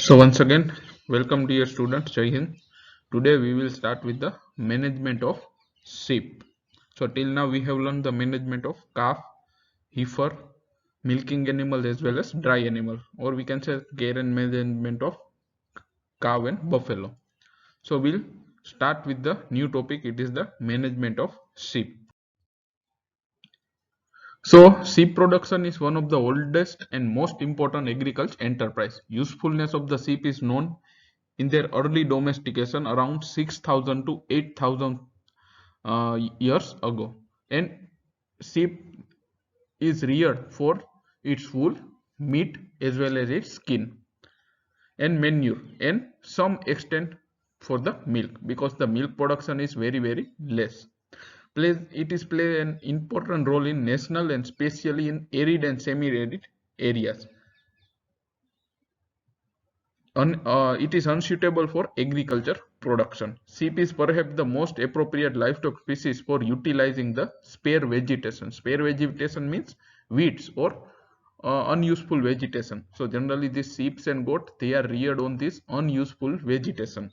So once again, welcome dear students, Jai Hind. Today we will start with the management of sheep. So till now we have learned the management of calf, heifer, milking animal as well as dry animal, or we can say care and management of cow and buffalo. So we'll start with the new topic. It is the management of sheep. So sheep production is one of the oldest and most important agriculture enterprise. Usefulness of the sheep is known in their early domestication around 6,000 to 8,000 years ago, and sheep is reared for its wool, meat as well as its skin and manure, and some extent for the milk, because the milk production is very less. It is play an important role in national and especially in arid and semi-arid areas. It is unsuitable for agriculture production. Sheep is perhaps the most appropriate livestock species for utilizing the spare vegetation. Spare vegetation means weeds or unuseful vegetation. So generally these sheep and goat, they are reared on this unuseful vegetation.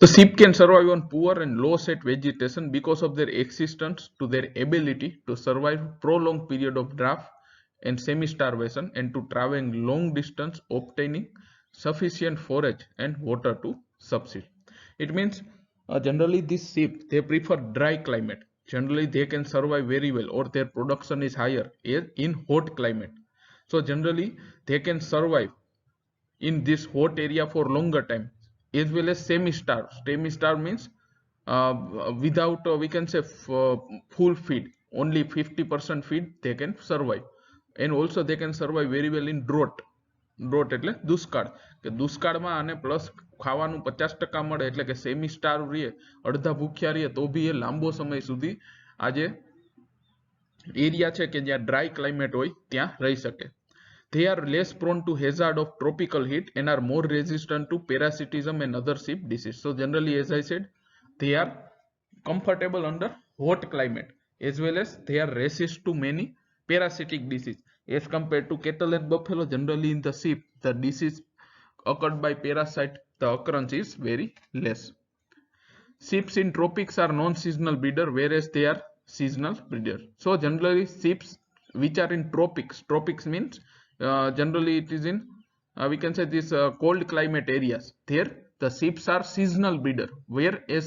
The sheep can survive on poor and low set vegetation because of their existence to their ability to survive prolonged period of drought and semi-starvation, and to travel long distance obtaining sufficient forage and water to subsist. It means generally these sheep, they prefer dry climate. Generally they can survive very well, or their production is higher in hot climate. So generally they can survive in this hot area for longer time, as well as semi-starve. Semi-starve means without we can say full feed, only 50% feed they can survive, and also they can survive very well in drought. Drought એટલે દુષ્કાળ, કે દુષ્કાળમાં અને plus ખાવાનું 50% મળે, એટલે કે semi સ્ટાર્વ રહીએ, અડધા ભૂખ્યા રહીએ, તો બી એ લાંબો સમય સુધી આ જે એરિયા છે કે જ્યાં ડ્રાય ક્લાઇમેટ હોય ત્યાં રહી શકે. They are less prone to hazard of tropical heat and are more resistant to parasitism and other sheep disease. So generally, as I said, they are comfortable under hot climate, as well as they are resist to many parasitic disease. As compared to cattle and buffalo, generally in the sheep, the disease occurred by parasite, the occurrence is very less. Sheep in tropics are non-seasonal breeder, whereas they are seasonal breeder. So generally sheep which are in tropics means generally it is in we can say this cold climate areas. There the sheep are seasonal breeder, whereas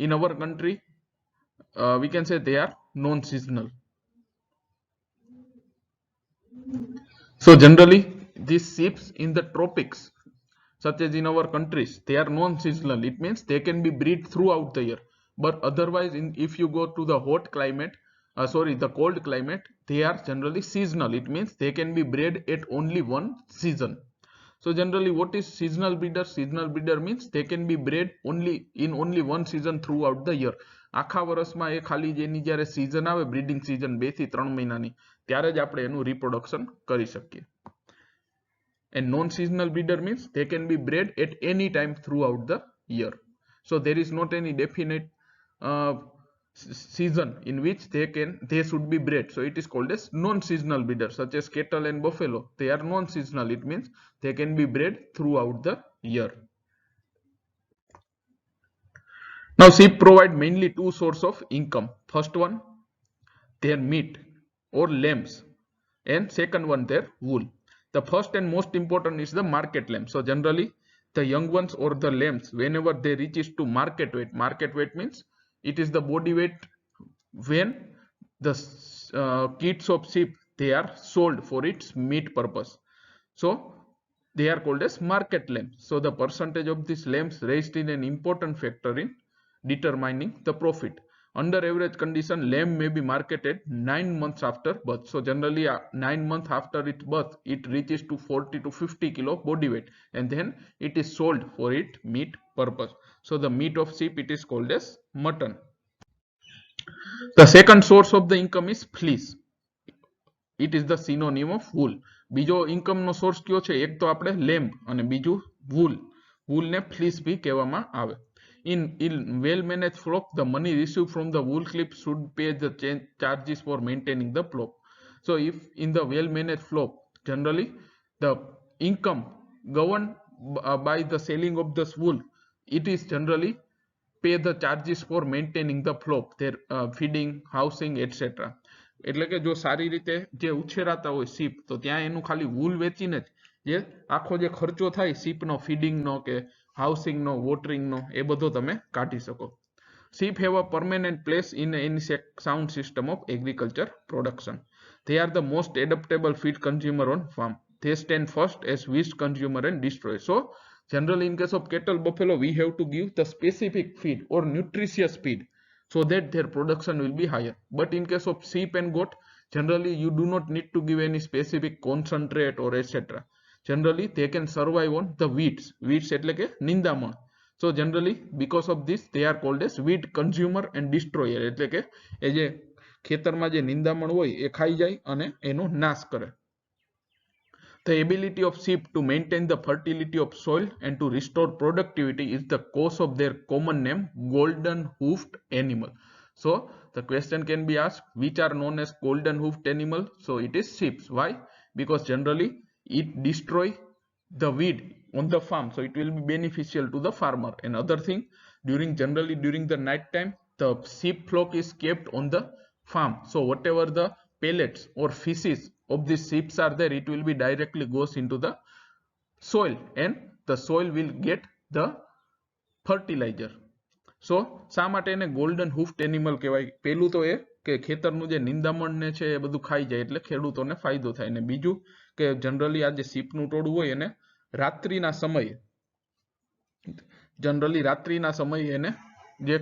in our country we can say they are non-seasonal. So generally these sheep in the tropics, such as in our countries, they are non-seasonal. It means they can be bred throughout the year. But otherwise, if you go to the hot climate, the cold climate, they are generally seasonal. It means they can be bred at only one season. So generally, what is seasonal breeder? Seasonal breeder means they can be bred only one season throughout the year. આખા વર્ષમાં એ ખાલી જેની જ્યારે season આવે, breeding season 2 થી 3 મહિનાની, ત્યારે જ આપણે એનું reproduction કરી શકીએ. And non-seasonal breeder means they can be bred at any time throughout the year. So there is not any definite season in which they should be bred. So it is called as non-seasonal breeder, such as cattle and buffalo. They are non-seasonal. It means they can be bred throughout the year. Now sheep provide mainly two sources of income. First one, their meat or lambs, and second one, their wool. The first and most important is the market lamb. So generally the young ones or the lambs, whenever they reaches to market weight means it is the body weight when the kids of sheep, they are sold for its meat purpose. So they are called as market lamb. So the percentage of these lambs raised in an important factor in determining the profit. Under average condition, lamb may be marketed 9 months after birth. So generally 9 months after its birth, it reaches to 40 to 50 kilo body weight, and then it is sold for its meat purpose. So the meat of sheep, it is called as mutton. The second source of the income is fleece. It is the synonym of wool. બીજો income નો source કયો છે? એક તો આપણે lamb અને બીજું wool. wool ને fleece भी કહેવામાં આવે. In well-managed flock, the money received from the wool clip should pay the charges for maintaining the flock. So if in the well-managed flock, generally the income governed by the selling of this wool, it is generally pay the charges for maintaining the flock, their feeding, housing, etc. એટલે કે જો સારી રીતે જે ઉછેરાતા હોય ship તો ત્યાં એનું ખાલી વૂલ વેચીને જ જે આખો જે ખર્ચો થાય શીપનો ફીડિંગનો કે હાઉસિંગનો વોટરિંગનો એ બધો તમે કાઢી શકો. Sheep have a permanent place in any sound system of agriculture production. They are the most adaptable feed consumer on farm. They stand first as waste consumer and destroyer. So generally in case of cattle, buffalo, we have to give the specific feed or nutritious feed so that their production will be higher. But in case of sheep and goat, generally you do not need to give any specific concentrate or etc. Generally they can survive on the weeds. Weeds એટલે કે નિંદામણ. So generally because of this they are called as weed consumer and destroyer. એટલે કે એ જે ખેતરમાં જે નિંદામણ હોય એ ખાઈ જાય અને એનો નાશ કરે. The ability of sheep to maintain the fertility of soil and to restore productivity is the cause of their common name, golden hoofed animal. So the question can be asked, which are known as golden hoofed animal? So it is sheep. Why? Because generally it destroy the weed on the farm, so it will be beneficial to the farmer. Another thing, generally during the night time, the sheep flock is kept on the farm, so whatever the pellets or feces of these sheep are there, it will be directly goes into the soil and the soil will get the fertilizer. So શા માટે એને golden hoofed animal કહેવાય? પહેલું તો એ કે ખેતરનું જે નિંદામણ ને છે એ બધું ખાઈ જાય એટલે ખેડૂતોને ફાયદો થાય. ને બીજું કે જનરલી આ જે શીપનું ટોળું હોય એને રાત્રિના સમયે એને જે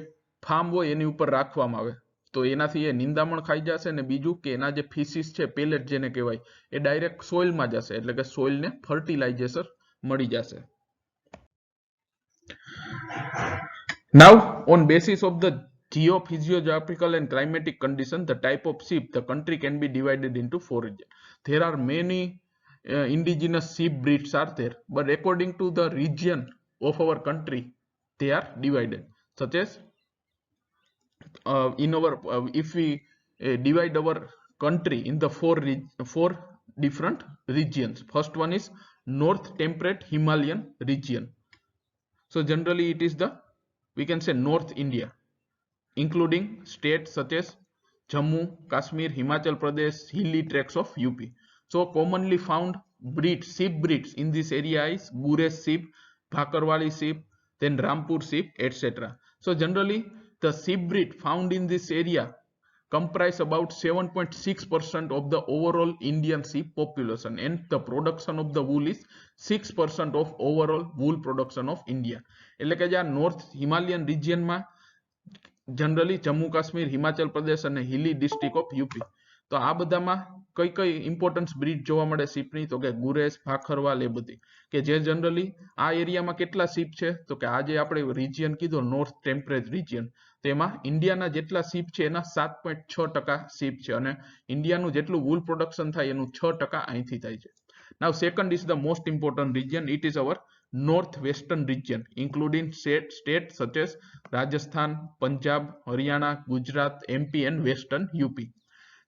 ફાર્મ હોય એની ઉપર રાખવામાં આવે તો એનાથી એ નિંદામણ ખાઈ જશે ને બીજું કે એના જે ફીસીસ છે પેલેટ જેને કહેવાય એ ડાયરેક્ટ સોઇલમાં જશે એટલે કે સોઇલને ફર્ટિલાઇઝેશન મળી જશે. Now on basis of the geophysiographical and climatic condition, the type of sheep, the country can be divided into 4 regions. There are many indigenous sheep breeds are there, but according to the region of our country they are divided, such as in our if we divide our country in the four different regions. First one is North Temperate Himalayan region. So generally it is the, we can say, North India, including states such as Jammu, Kashmir, Himachal Pradesh, hilly tracts of UP. So commonly found sheep breeds in this area is Gures sheep, Bhakarwali sheep, then Rampur sheep, etc. So generally the sheep breed found in this area comprise about 7.6% of the overall Indian sheep population, and the production of the wool is 6% of overall wool production of India. એટલે કે જે north Himalayan રિજિયનમાં generally Jammu Kashmir, Himachal Pradesh અને હિલી district of UP, તો આ બધામાં કઈ કઈ ઇમ્પોર્ટન્સ બ્રીડ જોવા મળે શીપની? તો કે ગુરેસ, ભાખરવાલ, એ બધી કે જે જનરલી આ એરિયામાં કેટલા શીપ છે? તો કે આ જે આપણે રિજિયન કીધો નોર્થ ટેમ્પરેટ રિજિયન, તેમાં ઇન્ડિયાના જેટલા શીપ છે એના 7.6% શીપ છે અને ઇન્ડિયાનું જેટલું વૂલ પ્રોડક્શન થાય એનું 6% અહીંથી થાય છે. Now second is the most important region. It is our northwestern region, including states such as Rajasthan, Punjab, Haryana, Gujarat, MP and western UP.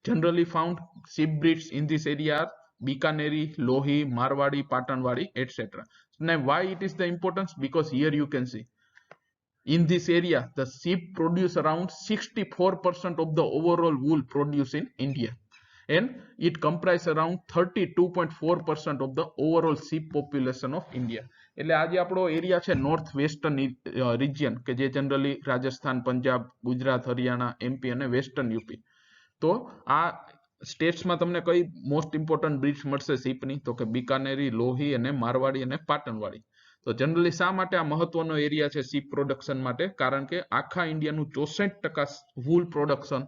Generally found sheep breeds in this area are Bikaneri, Lohi, Marwadi, Patanwadi, etc. Now why it is the importance? Because here you can see in this area the sheep produce around 64% of the overall wool produced in India, and it comprise around 32.4% of the overall sheep population of India. એટલે આ જે આપણો area છે north western region કે જે generally Rajasthan, Punjab, Gujarat, Haryana, MP અને western UP, તો આ સ્ટેટ્સમાં તમને કઈ મોસ્ટ ઇમ્પોર્ટન્ટ બ્રીડ્સ મળશે શીપની? તો કે બિકાનેરી, લોહી અને મારવાડી અને પાટણવાડી. તો જનરલી શા માટે આ મહત્વનો એરિયા છે શીપ પ્રોડક્શન માટે? કારણ કે આખા ઇન્ડિયાનું 64% વૂલ પ્રોડક્શન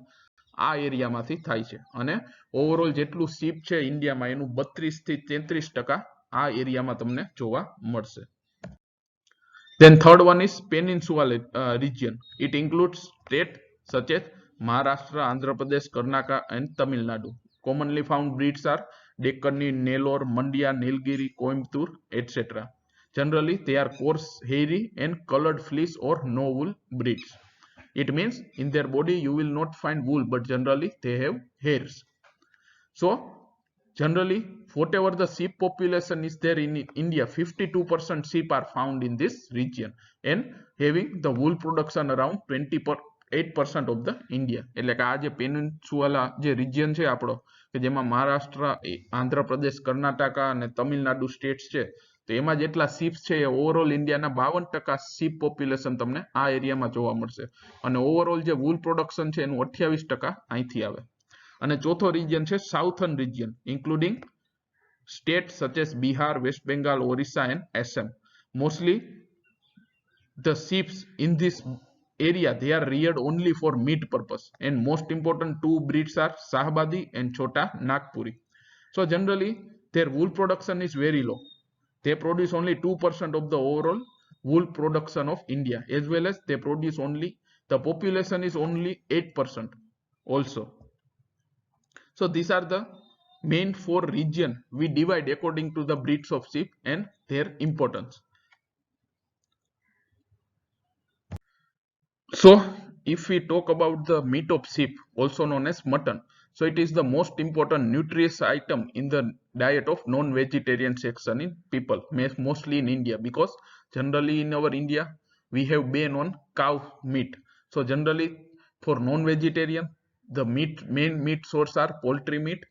આ એરિયામાંથી થાય છે અને ઓવરઓલ જેટલું શીપ છે ઇન્ડિયામાં એનું 32 થી 33% આ એરિયામાં તમને જોવા મળશે. Then third one is Peninsula region. It includes states such as Maharashtra, Andhra Pradesh, Karnataka and Tamil Nadu. Commonly found breeds are Deccani, Nellore, Mandya, Nilgiri, Coimbatore, etc. Generally they are coarse, hairy and colored fleece or no wool breeds. It means in their body you will not find wool, but generally they have hairs. So Generally, whatever the sheep population is there in India, 52% sheep are found in this region and having the wool production around 28% of the India. એટલે કે આ જે પેનિન્સ્યુલા જે region છે આપણો કે જેમાં મહારાષ્ટ્ર, આંધ્રપ્રદેશ, કર્ણાટકા અને તમિલનાડુ સ્ટેટ્સ છે, તો એમાં જેટલા શીપ્સ છે એ ઓવરઓલ ઇન્ડિયાના 52% શીપ પોપ્યુલેશન તમને આ એરિયામાં જોવા મળશે અને ઓવરઓલ જે વૂલ પ્રોડક્શન છે એનું 28% અહીંથી આવે. અને ચોથો રિજિયન છે southern region including states such as Bihar, West Bengal, Orissa and Assam. Mostly the sheep in this area, they are reared only for meat purpose, and most important two breeds are Shahabadi and Chota Nagpuri. So generally their wool production is very low. They produce only 2% of the overall wool production of India, as well as they produce only, the population is only 8% also. So these are the main 4 regions we divide according to the breeds of sheep and their importance. So if we talk about the meat of sheep, also known as mutton, so it is the most important nutritious item in the diet of non-vegetarian section in people, mostly in India, because generally in our India we have ban on cow meat. So generally for non-vegetarian, the main meat source are poultry meat,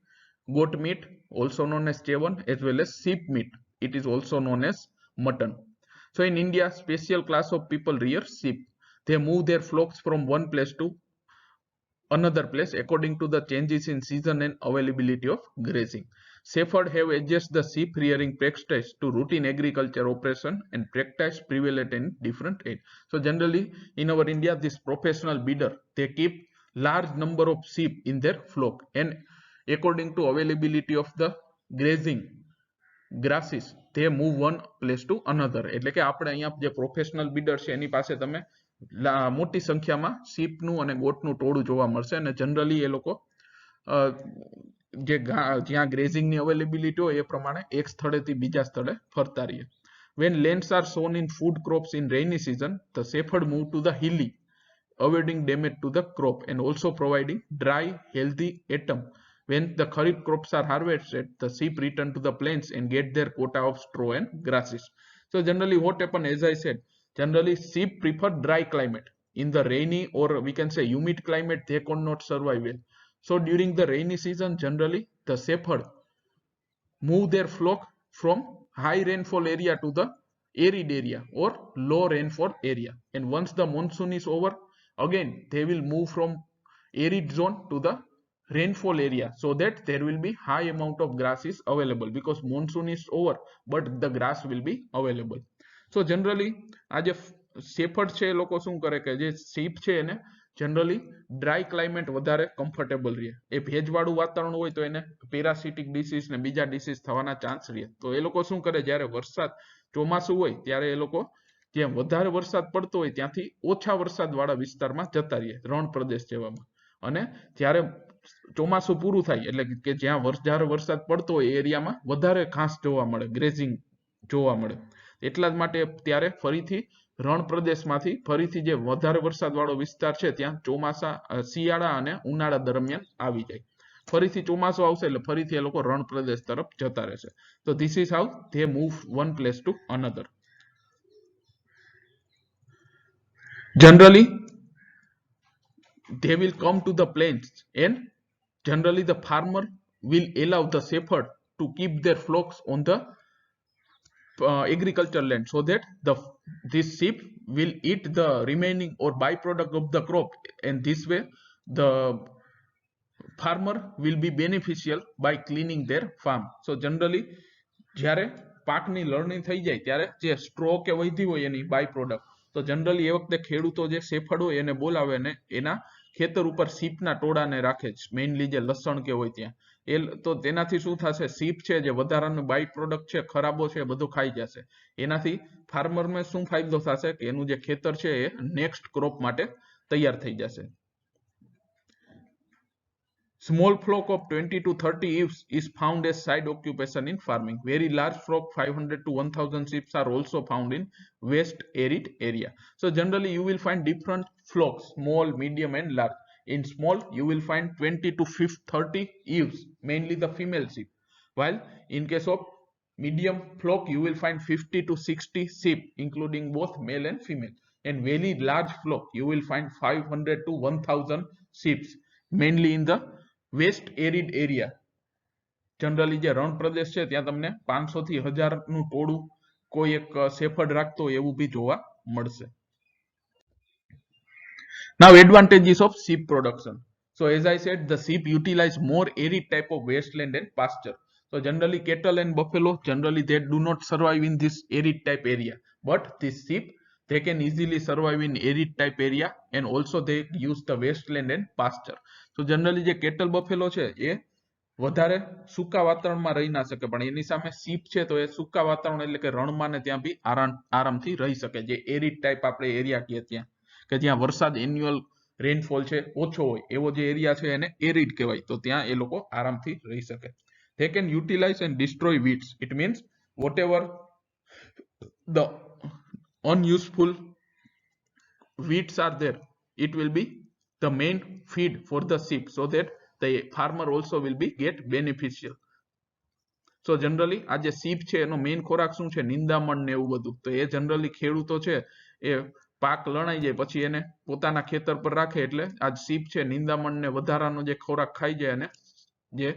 goat meat, also known as chavan, as well as sheep meat. It is also known as mutton. So in India, special class of people rear sheep. They move their flocks from one place to another place according to the changes in season and availability of grazing. Shepherds have adjusted the sheep rearing practice to routine agriculture operation and practice prevalent in different age. So generally in our India, this professional breeder, they keep large number of sheep in their flock, and according to availability of the grazing grasses, they move one place to another. એટલે કે આપણે અહીંયા જે professional bidder છે એની પાસે તમે મોટી સંખ્યામાં શીપનું અને ગોટનું ટોળું જોવા મળશે અને જનરલી એ લોકો જે જ્યાં ગ્રેઝિંગની અવેલેબિલિટી હોય એ પ્રમાણે એક સ્થળેથી બીજા સ્થળે ફરતા રહીએ. When lands are sown in food crops in rainy season, the shepherd move to the hilly, avoiding damage to the crop and also providing dry, healthy atom. When the kharif crops are harvested, the sheep return to the plains and get their quota of straw and grasses. So generally what happen, as I said, generally sheep prefer dry climate. In the rainy or we can say humid climate, they cannot survive well. So during the rainy season, generally the shepherd move their flock from high rainfall area to the arid area or low rainfall area. And once the monsoon is over, again they will move from arid zone to the rainfall area, so that there will be high amount of grass is available, because monsoon is over but the grass will be available. So generally આ જે shepherd છે એ લોકો શું કરે કે જે ship છે એને જનરલી ડ્રાય ક્લાઇમેટ વધારે કમ્ફર્ટેબલ રહે. એ ભેજવાળું વાતાવરણ હોય તો એને પેરાસિટિક ડિસીઝ ને બીજા ડિસીઝ થવાના ચાન્સ રહે. તો એ લોકો શું કરે, જ્યારે વરસાદ ચોમાસું હોય ત્યારે એ લોકો જ્યાં વધારે વરસાદ પડતો હોય ત્યાંથી ઓછા વરસાદ વાળા વિસ્તારમાં જતા રહે, રણ પ્રદેશ જેવામાં. અને જ્યારે ચોમાસું પૂરું થાય એટલે કે જ્યાં વધારે વરસાદ પડતો હોય એ એરિયામાં વધારે ઘાસ જોવા મળે, ગ્રેઝિંગ જોવા મળે. એટલા જ માટે ત્યારે ફરીથી રણ પ્રદેશમાંથી ફરીથી જે વધારે વરસાદ વાળો વિસ્તાર છે ત્યાં ચોમાસા, શિયાળા અને ઉનાળા દરમિયાન આવી જાય. ફરીથી ચોમાસું આવશે એટલે ફરીથી એ લોકો રણ પ્રદેશ તરફ જતા રહેશે. તો this is how they move one place to another. Generally they will come to the plains, and generally the farmer will allow the shepherd to keep their flocks on the agricultural land, so that this sheep will eat the remaining or byproduct of the crop, and this way the farmer will be beneficial by cleaning their farm. So generally જ્યારે પાકની લણણી થઈ જાય ત્યારે જે straw કે વધી હોય એની બાય પ્રોડક્ટ, તો જનરલી એ વખતે ખેડૂતો જે શેફર્ડ હોય એને બોલાવે અને એના ખેતર ઉપર શીપના ટોળાને રાખે છે, મેઇનલી જે લસણ કે હોય ત્યાં. તો તેનાથી શું થશે, શીપ છે જે વધારાનું બાય પ્રોડક્ટ છે, ખરાબો છે, બધું ખાઈ જશે. એનાથી ફાર્મરને શું ફાયદો થશે કે એનું જે ખેતર છે એ નેક્સ્ટ ક્રોપ માટે તૈયાર થઈ જશે. Small flock of 20 to 30 ewes is found as side occupation in farming. Very large flock 500 to 1000 sheep are also found in west arid area. So generally you will find different flocks, small, medium and large. In small you will find 20 to 30 ewes, mainly the female sheep. while in case of medium flock you will find 50 to 60 sheep including both male and female, and very large flock you will find 500 to 1000 sheep mainly in the west arid area. Generally જે રણ પ્રદેશ છે ત્યાં તમને 500 થી 1000 નું ટોળું કોઈ એક shepherd રાખતો હોય એવું भी જોવા મળશે. Now advantages of sheep production. So as I said, the sheep utilize more arid type of wasteland and pasture. So generally cattle and buffalo generally they do not survive in this arid type area, but this sheep they can easily survive in arid type area, and also they use the wasteland and pasture. So generally જે cattle buffalo છે એ વધારે સૂકા વાતાવરણમાં રહી ના શકે, પણ એની સામે sheep છે તો એ સૂકા વાતાવરણ એટલે કે રણમાં ને ત્યાં બી આરામથી રહી શકે. જે એરિડ ટાઈપ આપણે એરિયા કહીએ ત્યાં કે જ્યાં વરસાદ એન્યુઅલ રેનફોલ છે ઓછો હોય એવો જે એરિયા છે એને એરિડ કહેવાય, તો ત્યાં એ લોકો આરામથી રહી શકે. They can utilize and destroy weeds. It means whatever the unuseful weeds are there, it will be the main feed for the sheep, so that the farmer also will be get beneficial. So generally આ જે sheep છે એનો main ખોરાક શું છે? નિંદામણ ને એવું બધું. તો એ જનરલી ખેડૂતો છે એ પાક લણાઈ જાય પછી એને પોતાના ખેતર પર રાખે, એટલે આ sheep છે નિંદામણ ને વધારાનો જે ખોરાક ખાઈ જાય અને જે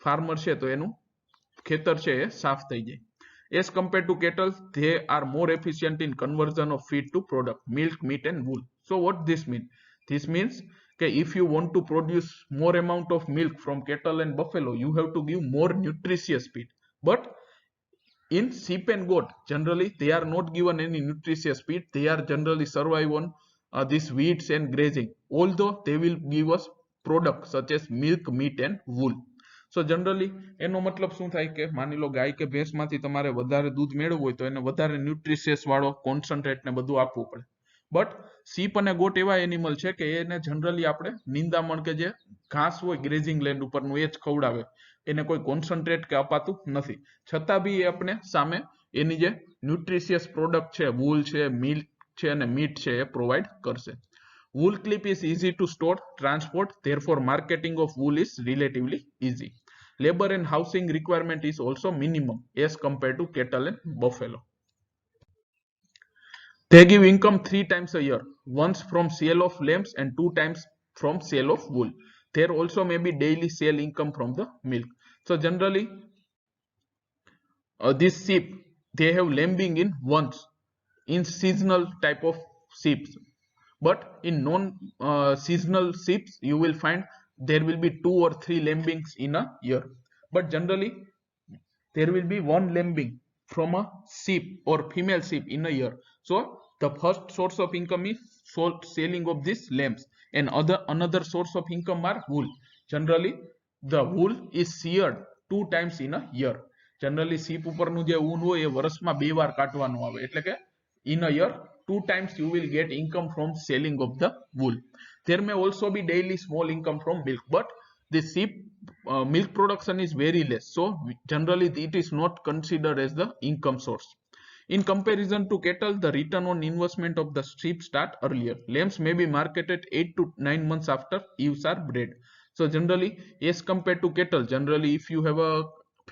farmer છે તો એનું ખેતર છે એ સાફ થઈ જાય. As compared to cattle, they are more efficient in conversion of feed to product, milk, meat and wool. So what this mean? This means that if you want to produce more amount of milk from cattle and buffalo, you have to give more nutritious feed. But in sheep and goat, generally they are not given any nutritious feed. They are generally survive on these weeds and grazing, although they will give us products such as milk, meat and wool. So generally એનો મતલબ શું થાય કે માની લો ગાય કે ભેંસ માંથી તમારે વધારે દૂધ મેળવવું હોય તો એને વધારે ન્યુટ્રિશિયસ વાળો કોન્સન્ટ્રેટ ને બધું આપવું પડે. બટ સીપ અને ગોટ એવા એનિમલ છે કે એને જનરલી આપણે નિંદામણ કે જે ઘાસ હોય ગ્રેઝિંગ લેન્ડ ઉપરનું એ જ ખવડાવે, એને કોઈ કોન્સન્ટ્રેટ કે અપાતું નથી, છતાં બી એ આપણે સામે એની જે ન્યુટ્રિશિયસ પ્રોડક્ટ છે વૂલ છે, મિલ્ક છે અને મીટ છે એ પ્રોવાઈડ કરશે. Wool clip is easy to store, transport, therefore marketing of wool is relatively easy. Labor and housing requirement is also minimum as compared to cattle and buffalo. They give income 3 times a year, once from sale of lambs and 2 times from sale of wool. There also may be daily sale income from the milk. So generally this sheep they have lambing in once in seasonal type of sheep, but in non seasonal sheep you will find there will be 2 or 3 lambings in a year, but generally there will be one lambing from a sheep or female sheep in a year. So the first source of income is selling of these lambs, and another source of income are wool. Generally the wool is sheared 2 times in a year. Generally sheep ઉપરનું જે ઊન હોય એ વર્ષમાં 2 વાર કાઢવાનું આવે, એટલે કે in a year 2 times you will get income from selling of the wool. There may also be daily small income from milk, but the sheep milk production is very less, so generally it is not considered as the income source. In comparison to cattle, the return on investment of the sheep start earlier. Lambs may be marketed 8 to 9 months after ewes are bred. So generally as compared to cattle, generally if you have a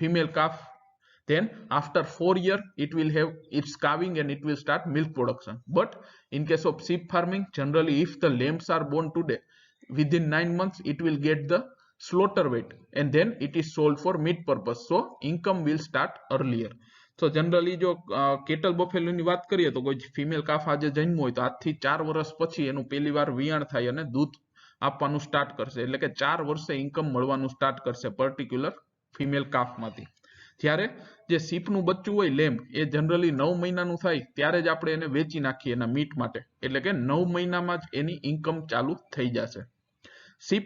female calf, then after 4 years it will have its calving and it will start milk production. But in case of sheep farming, generally if the lambs are born today, within 9 months it will get the slaughter weight and then it is sold for meat purpose, so income will start earlier. So generally જો cattle Buffalo ની વાત કરીએ તો કોઈ female calf આજે જન્મ હોય તો આજથી 4 વર્ષ પછી એનું પહેલી વાર વિયાણ થાય અને દૂધ આપવાનું સ્ટાર્ટ કરશે, એટલે કે 4 વર્ષે ઇન્કમ મળવાનું સ્ટાર્ટ કરશે પર્ટિક્યુલર ફિમેલ કાફમાંથી. ત્યારે જે સીપનું બચ્ચું હોય લેમ્બ એ જનરલી 9 મહિનાનું થાય ત્યારે જ આપણે એને વેચી નાખીએ એના મીટ માટે, એટલે કે 9 મહિનામાં જ એની ઇન્કમ ચાલુ થઈ જશે. Sheep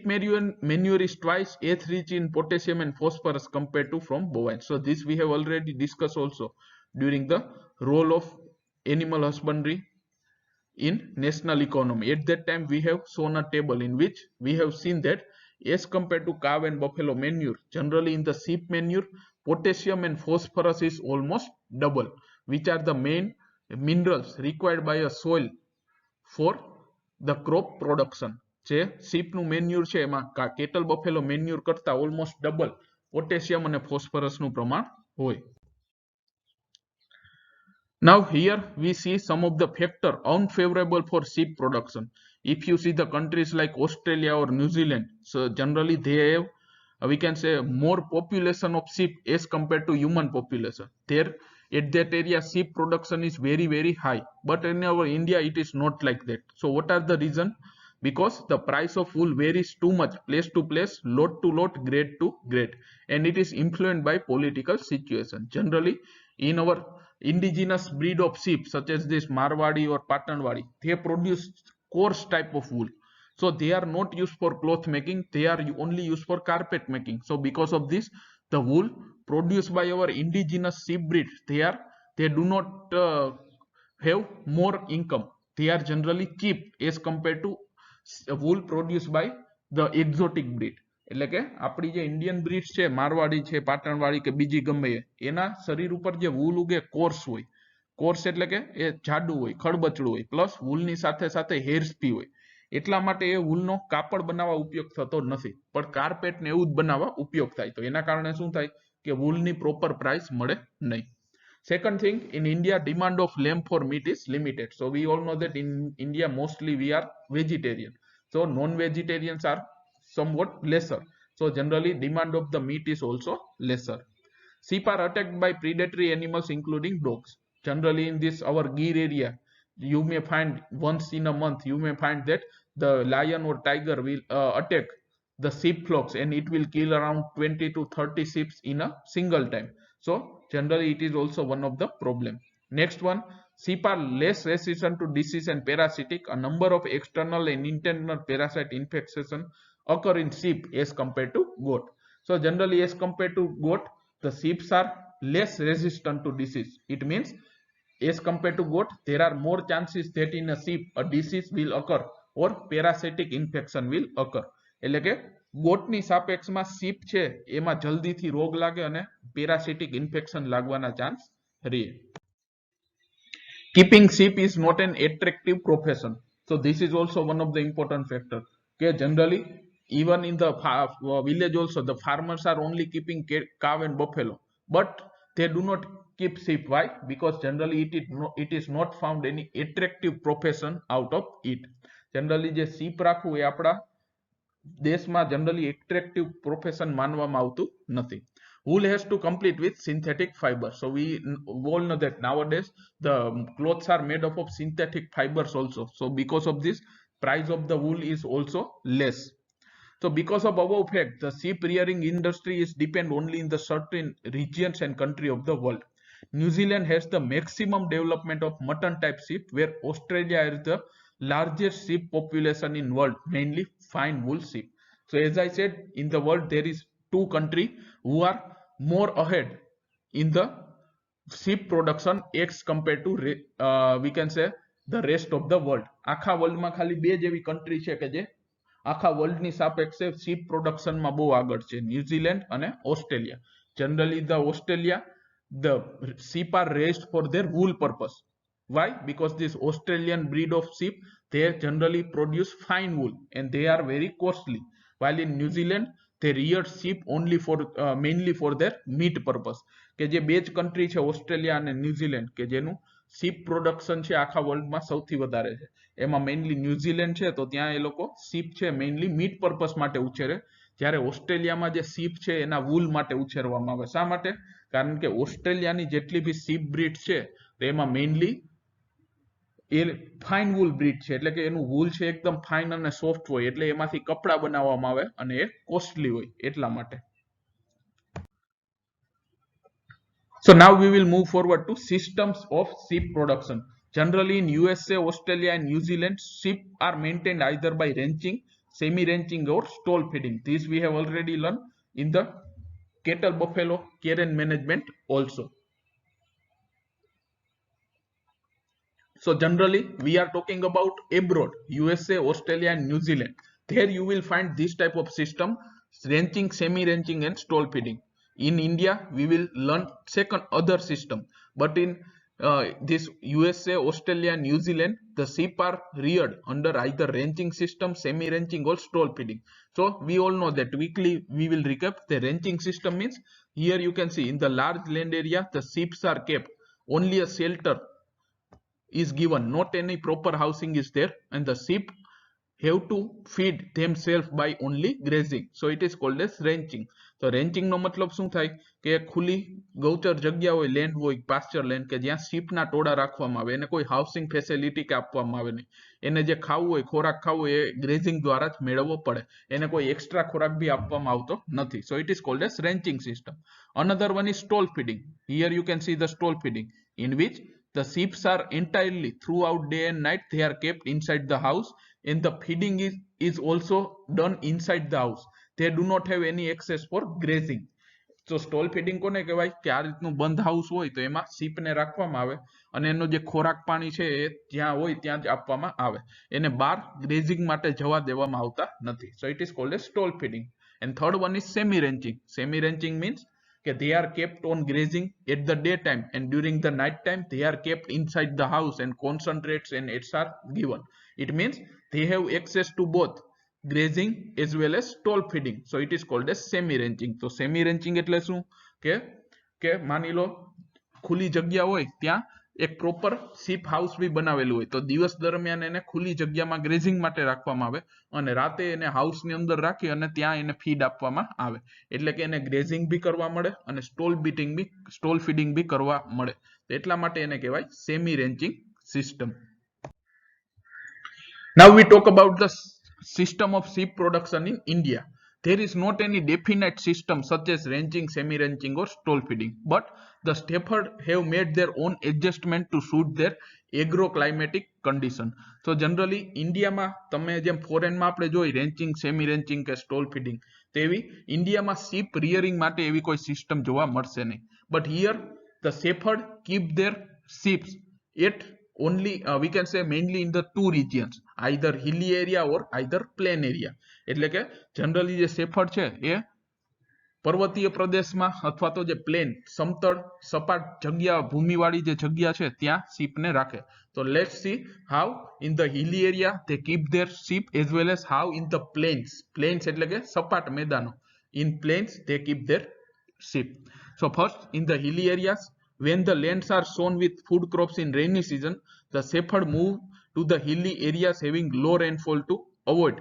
manure is twice as rich in potassium and phosphorus compared to from bovine. So this we have already discussed also during the role of animal husbandry in national economy. At that time we have shown a table in which we have seen that as compared to cow and buffalo manure, generally in the sheep manure potassium and phosphorus is almost double, which are the main minerals required by a soil for the crop production. જે sheep નું manure છે એમાં cattle Buffalo manure કરતા almost double potassium અને ફોસ્ફરસનું પ્રમાણ હોય. Now here we see some of the factor unfavorable for sheep production. If you see the countries like Australia or New Zealand, so generally they have we can say more population of sheep as compared to human population. There at that area sheep production is very high, but in our India it is not like that. So what are the reason? Because the price of wool varies too much place to place, lot to lot, grade to grade, and it is influenced by political situation. Generally in our indigenous breed of sheep such as this Marwadi or Patanwadi, they produce coarse type of wool. So they are not used for cloth making, they are only used for carpet making. So because of this, the wool produced by our indigenous sheep breed, they do not have more income. They are generally cheap as compared to wool produced by the exotic breed. એટલે કે આપણી જે Indian breed છે, મારવાડી છે, પાટણવાડી કે બીજી ગમે એના શરીર ઉપર જે વૂલ ઉગે કોર્સ હોય. કોર્સ એટલે કે એ જાડું હોય, ખડબચડું હોય, પ્લસ વૂલની સાથે સાથે હેર્સ બી હોય. એટલા માટે એ વૂલનો કાપડ બનાવવા ઉપયોગ થતો નથી, પણ કાર્પેટ ને એવું જ બનાવવા ઉપયોગ થાય. તો એના કારણે શું થાય કે વૂલની પ્રોપર પ્રાઇસ મળે નહીં. Second thing, in India, demand of lamb for meat is limited. So we all know that in India, mostly we are vegetarian. So non-vegetarians are somewhat lesser. So generally demand of the meat is also lesser. Sheep are attacked by predatory animals including dogs. Generally in this our Gir area, you may find once in a month, you may find that the lion or tiger will attack the sheep flocks and it will kill around 20 to 30 sheep in a single time. So generally it is also one of the problem. Next one, sheep are less resistant to disease and parasitic. A number of external and internal parasite infection occur in sheep as compared to goat. So generally as compared to goat, the sheep are less resistant to disease. It means as compared to goat, there are more chances that in a sheep a disease will occur or parasitic infection will occur. એટલે કે ગોટની સાપેક્ષમાં sheep છે એમાં જલ્દીથી રોગ લાગે અને parasitic infection લાગવાના chance રહે. Keeping sheep is not an attractive profession. So this is also one of the important factor. Okay, generally even in the village also the farmers are only keeping cow and buffalo, but they do not keep sheep. Why? Because generally it is not found any attractive profession out of it. Generally જે sheep રાખવું એ આપણા દેશમાં generally attractive profession માનવામાં આવતું નથી. Wool has to complete with synthetic fiber. So we all know that nowadays the clothes are made up of synthetic fibers also. So because of this, price of the wool is also less. So because of above fact, the sheep rearing industry is depend only in the certain regions and country of the world. New Zealand has the maximum development of mutton type sheep, where Australia is the largest sheep population in world, mainly fine wool sheep. So as I said, in the world there is two countries who are more ahead in the sheep production as compared to we can say the rest of the world. આખા વર્લ્ડમાં ખાલી બે જેવી country છે કે જે આખા વર્લ્ડની સાપેક્ષે sheep productionમાં બહુ આગળ છે, ન્યુઝીલેન્ડ અને Australia. Generally the Australia, the sheep are raised for their wool purpose. Why? Because this Australian breed of sheep, they generally produce fine wool and they are very costly, while in New Zealand they rear sheep only for mainly for their meat purpose. કે જે બે જ country છે Australia અને New Zealand કે જેનું sheep production છે આખા વર્લ્ડમાં સૌથી વધારે છે. એમાં મેઇનલી ન્યુઝીલેન્ડ છે તો ત્યાં એ લોકો sheep છે મેઇનલી મીટ પર્પસ માટે ઉછેરે, જ્યારે ઓસ્ટ્રેલિયામાં જે sheep છે એના wool માટે ઉછેરવામાં આવે. શા માટે? કારણ કે ઓસ્ટ્રેલિયાની જેટલી બી sheep breed છે તો એમાં મેઇનલી એ ફાઇન વૂલ બ્રીડ છે, એટલે કે એનું વૂલ છે એકદમ ફાઇન અને સોફ્ટ હોય, એટલે એમાંથી કપડા બનાવવામાં આવે અને એ કોસ્ટલી હોય એટલા માટે. So now we will move forward to systems of sheep production. Generally in USA, Australia and New Zealand, sheep are maintained either by ranching, semi-ranching or stall feeding. This we have already learned in the cattle buffalo care and management also. So generally we are talking about abroad, USA, Australia and New Zealand. There you will find this type of system, ranching, semi-ranching and stall feeding. In India we will learn second other system, but in this USA, Australia, New Zealand, the sheep are reared under either ranching system, semi-ranching or stall feeding. So we all know that. Weekly we will recap. The ranching system means, here you can see in the large land area the sheep are kept, only a shelter is given, not any proper housing is there, and the sheep have to feed themselves by only grazing. So it is called as ranching. તો રેન્ચિંગ નો મતલબ શું થાય કે ખુલ્લી ગૌચર જગ્યા હોય, land હોય, પાસ્ચર land, કે જ્યાં શીપના ટોળા રાખવામાં આવે, એને કોઈ હાઉસિંગ ફેસિલિટી કે આપવામાં આવે નહીં. એને જે ખાવું હોય, ખોરાક ખાવું હોય, એ ગ્રેઝિંગ દ્વારા જ મેળવવો પડે. એને કોઈ એક્સ્ટ્રા ખોરાક બી આપવામાં આવતો નથી. So it is called as ranching system. Another one is stall feeding. Here you can see the stall feeding, in which the sheep are entirely throughout day and night they are kept inside the house, and the feeding is also done inside the house. They do not have any access for grazing. So stall feeding કોને કહેવાય કે આ રીતનું બંધ house હોય તો એમાં શીપને રાખવામાં આવે અને એનો જે ખોરાક પાણી છે એ જ્યાં હોય ત્યાં જ આપવામાં આવે. એને બહાર ગ્રેઝિંગ માટે જવા દેવામાં આવતા નથી. So it is called as stall feeding. And third one is semi ranching. Semi ranching means that they are kept on grazing at the daytime, and during the night time they are kept inside the house and concentrates and eggs are given. It means they have access to both grazing as well as stall feeding. So it is called as semi ranching. So semi ranching એટલે શું કે માની લો ખુલ્લી જગ્યા હોય ત્યાં એક proper ship house બી બનાવેલું હોય, તો દિવસ દરમિયાન એને ખુલ્લી જગ્યામાં ગ્રેઝિંગ માટે રાખવામાં આવે અને રાતે એને હાઉસની અંદર રાખી અને ત્યાં એને ફીડ આપવામાં આવે. એટલે કે એને ગ્રેઝિંગ બી કરવા મળે અને સ્ટોલ ફીડિંગ બી કરવા મળે. એટલા માટે એને કહેવાય semi ranching system. Now we talk about the system of sheep production in India. There is not any definite system such as ranching, semi-ranching or stall feeding, but the shepherds have made their own adjustment to suit their agroclimatic condition. So generally India માં તમે જેમ foreign માં આપણે જોઈ ranching, semi-ranching કે stall feeding, તેવી ઇન્ડિયામાં sheep rearing માટે એવી કોઈ સિસ્ટમ જોવા મળશે નહીં. But here the shepherd keep their sheep at only we can say mainly in the two regions, either hilly area or either plain area. એટલે કે જનરલી જે શેફર્ડ છે એ પર્વતીય પ્રદેશમાં અથવા તો જે પ્લેન સમતળ સપાટ જગ્યા ભૂમિવાળી જે જગ્યા છે ત્યાં શીપને રાખે. So let's see how in the hilly area they keep their sheep as well as how in the plains એટલે કે સપાટ મેદાનો, in plains they keep their sheep. So first in the hilly areas, when the lands are sown with food crops in rainy season, the shepherd move to the hilly areas having low rainfall to avoid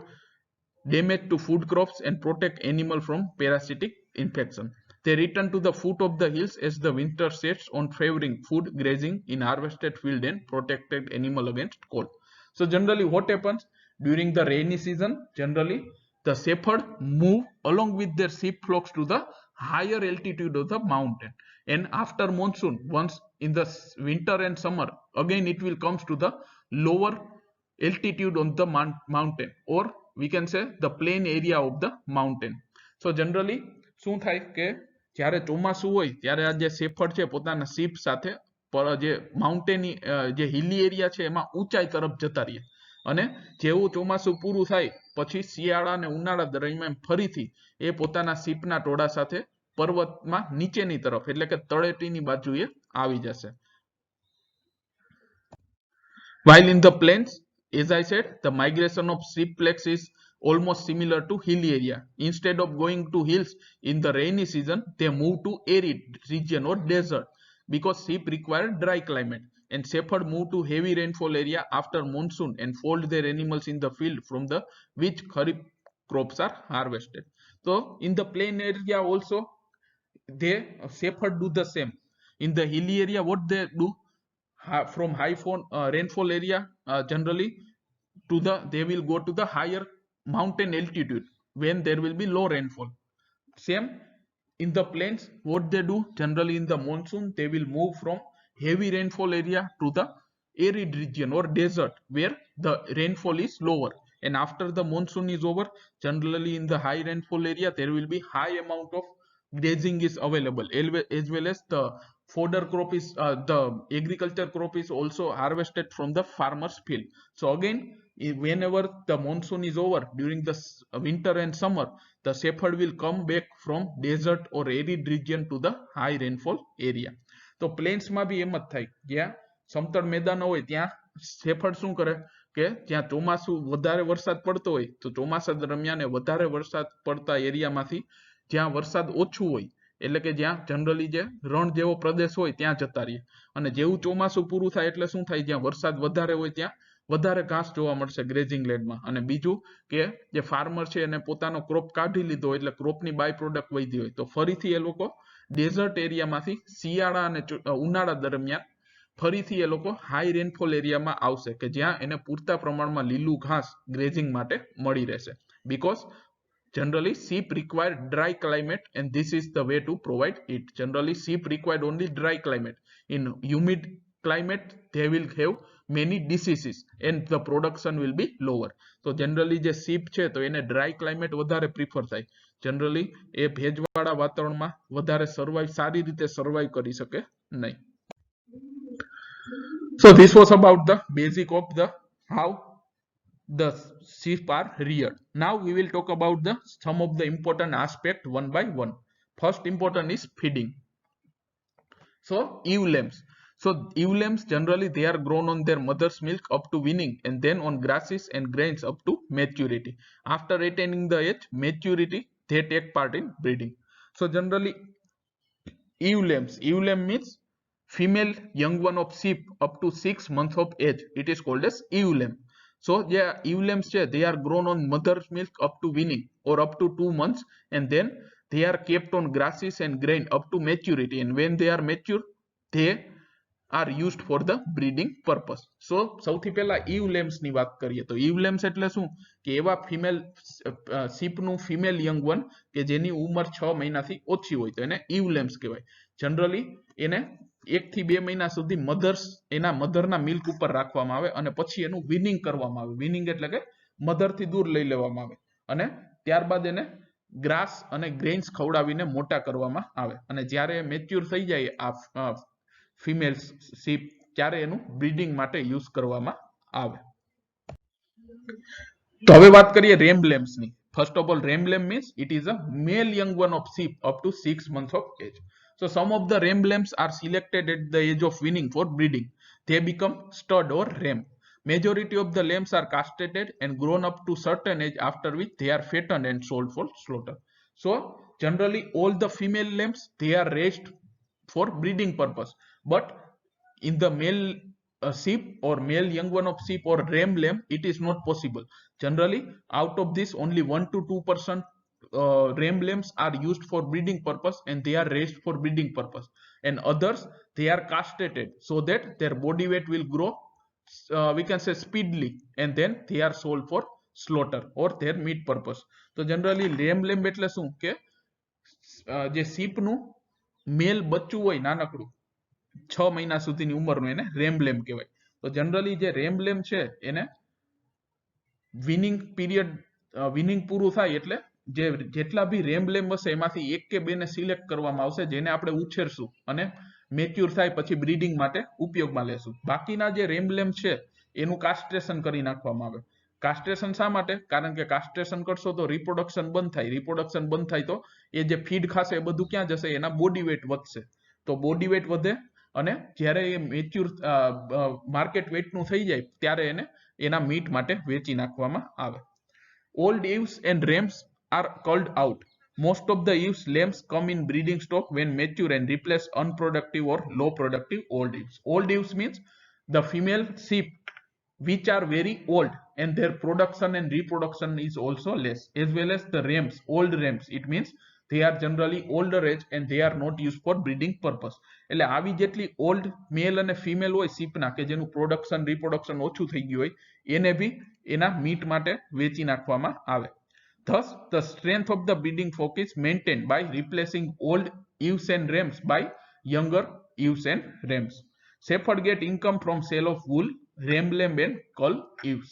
damage to food crops and protect animal from parasitic infection. They return to the foot of the hills as the winter sets on, favoring food grazing in harvested field and protected animal against cold. So generally what happens during the rainy season, generally the shepherd move along with their sheep flocks to the higher altitude of the mountain, and after monsoon, once in the winter and summer, again it will comes to the lower altitude on the mountain, or we can say the plain area of the mountain. So generally શું થાય કે જ્યારે ચોમાસું હોય ત્યારે આ જે shepherd છે પોતાના શીપ સાથે જે માઉન્ટેન જે હિલી એરિયા છે એમાં ઊંચાઈ તરફ જતા રહીએ, અને જેવું ચોમાસું પૂરું થાય પછી શિયાળા અને ઉનાળા દરમિયાન ફરીથી એ પોતાના શીપના ટોળા સાથે પર્વતમાં નીચેની તરફ એટલે કે તળેટીની બાજુએ આવી જશે. While in the plains, as I said, the migration of sheep flocks is almost similar to hilly area. Instead of going to hills in the rainy season, they move to arid region or desert because sheep require dry climate, and shepherd move to heavy rainfall area after monsoon and fold their animals in the field from the which kharif crops are harvested. So in the plain area also they shepherd do the same. In the hilly area what they do, from high rainfall area generally to the they will go to the higher mountain altitude when there will be low rainfall. Same in the plains what they do, generally in the monsoon they will move from heavy rainfall area to the arid region or desert where the rainfall is lower, and after the monsoon is over, generally in the high rainfall area there will be high amount of grazing is available, as well as the fodder crop is the agriculture crop is also harvested from the farmer's field. So again whenever the monsoon is over during the winter and summer, the shepherd will come back from desert or arid region to the high rainfall area. તો પ્લેન્સમાં બી એમ જ થાય, જ્યાં સમતળ મેદાનો હોય ત્યાં shepherd શું કરે કે જ્યાં ચોમાસું વધારે વરસાદ પડતો હોય તો ચોમાસા દરમિયાન વધારે વરસાદ પડતા એરિયામાંથી જ્યાં વરસાદ ઓછું હોય એટલે કે જ્યાં જનરલી જે રણ જેવો પ્રદેશ હોય ત્યાં જતા રહીએ, અને જેવું ચોમાસું પૂરું થાય એટલે શું થાય, જ્યાં વરસાદ વધારે હોય ત્યાં વધારે ઘાસ જોવા મળશે ગ્રેઝિંગ લેન્ડમાં. અને બીજું કે જે ફાર્મર છે એને પોતાનો ક્રોપ કાઢી લીધો એટલે ક્રોપની બાય પ્રોડક્ટ વધી હોય તો ફરીથી એ લોકો ડેઝર્ટ એરિયામાંથી શિયાળા અને ઉનાળા દરમિયાન ફરીથી એ લોકો હાઈ રેનફોલ એરિયામાં આવશે કે જ્યાં એને પૂરતા પ્રમાણમાં લીલું ઘાસ ગ્રેઝિંગ માટે મળી રહેશે. Because generally sheep require dry climate and this is the way to provide it. Generally sheep require only dry climate. In humid climate they will have many diseases and the production will be lower. So generally જે sheep છે તો એને dry climate વધારે prefer થાય. Generally એ ભેજવાળા વાતાવરણમાં વધારે સારી રીતે survive કરી શકે નહીં. So this was about the basic of the how the sheep are reared. Now we will talk about the some of the important aspect one by one. First important is feeding. So ewe lambs. So ewe lambs generally they are grown on their mother's milk up to weaning and then on grasses and grains up to maturity. After attaining the age maturity they take part in breeding. So generally ewe lambs. Ewe lamb means female young one of sheep up to 6 months of age. It is called as ewe lamb. So yeah, ewe lambs they are grown on mother's milk up to weaning or up to 2 months and then they are kept on grasses and grain up to maturity, and when they are mature they are used for the breeding purpose. So સૌથી પહેલા ewe lambs ની વાત કરીએ તો ewe lambs એટલે શું કે એવા ફિમેલ sheep નું ફિમેલ યંગ વન કે જેની ઉંમર 6 મહિનાથી ઓછી હોય તો એને ewe lambs કહેવાય. જનરલી એને 1 થી 2 મહિના સુધી એના મધરના મિલ્ક ઉપર રાખવામાં આવે અને પછી એનું વીનિંગ કરવામાં આવે. વીનિંગ એટલે કે મધરથી દૂર લઈ લેવામાં આવે અને ત્યારબાદ એને ગ્રાસ અને ગ્રેન્સ ખવડાવીને મોટા કરવામાં આવે અને જ્યારે મેચ્યોર થઈ જાય આ ફિમેલ શીપ ત્યારે એનું બ્રીડિંગ માટે યુઝ કરવામાં આવે. તો હવે વાત કરીએ રેમ લેમ્સ ની. First of all RAM lamp means it is a male young one of sheep up to 6 months of age. So some of the ram lambs are selected at the age of weaning for breeding. They become stud or ram. Majority of the lambs are castrated and grown up to certain age after which they are fattened and sold for slaughter. So generally all the female lambs they are raised for breeding purpose, but in the male sheep or male young one of sheep or ram lamb it is not possible. Generally out of this only 1 to 2% ram lambs are used for breeding purpose and they are raised for breeding purpose, and others they are castrated so that their body weight will grow we can say speedily and then they are sold for slaughter or their meat purpose. So generally ram lamb એટલે શું કે જે sheep નું મેલ બચ્ચું હોય નાનકડું 6 મહિના સુધીની ઉંમરનું એને રેમ લેમ્પ કહેવાય. તો જનરલી જે રેમ લેમ્પ છે એને વિનિંગ પીરિયડ વિનિંગ પૂરું થાય એટલે જે જેટલા બી રેમ લેમ્પ હશે એમાંથી 1 કે 2 ને સિલેક્ટ કરવામાં આવશે જેને આપણે ઉછેરશું અને મેચ્યોર થાય પછી બ્રીડિંગ માટે ઉપયોગમાં લેશું. બાકીના જે રેમ લેમ્પ છે એનું કાસ્ટ્રેશન કરી નાખવામાં આવે. કાસ્ટ્રેશન શા માટે? કારણ કે કાસ્ટ્રેશન કરશો તો રિપ્રોડક્શન બંધ થાય. રિપ્રોડક્શન બંધ થાય તો એ જે ફીડ ખાશે એ બધું ક્યાં જશે? એના બોડી વેટ વધશે. તો બોડી વેટ વધે અને જ્યારે એ મેચ્યોર માર્કેટ વેટનું થઈ જાય ત્યારે એને એના મીટ માટે વેચી નાખવામાં આવે. Old ewes and rams are culled out. Most of the ewes lambs come in breeding stock when mature and replace unproductive or low productive old ewes. Old ewes means the female sheep which are very old and their production and reproduction is also less, as well as the rams, old rams. It means they are generally older age and they are not used for breeding purpose. એટલે આવી જેટલી old male અને female હોય sheepના કે જેનું production reproduction ઓછું થઈ ગયું હોય એને બી એના meat માટે વેચી નાખવામાં આવે. Thus the strength of the breeding flock is maintained by replacing old ewes and rams by younger ewes and rams. Shepherd get income from sale of wool, ram lamb and cull ewes.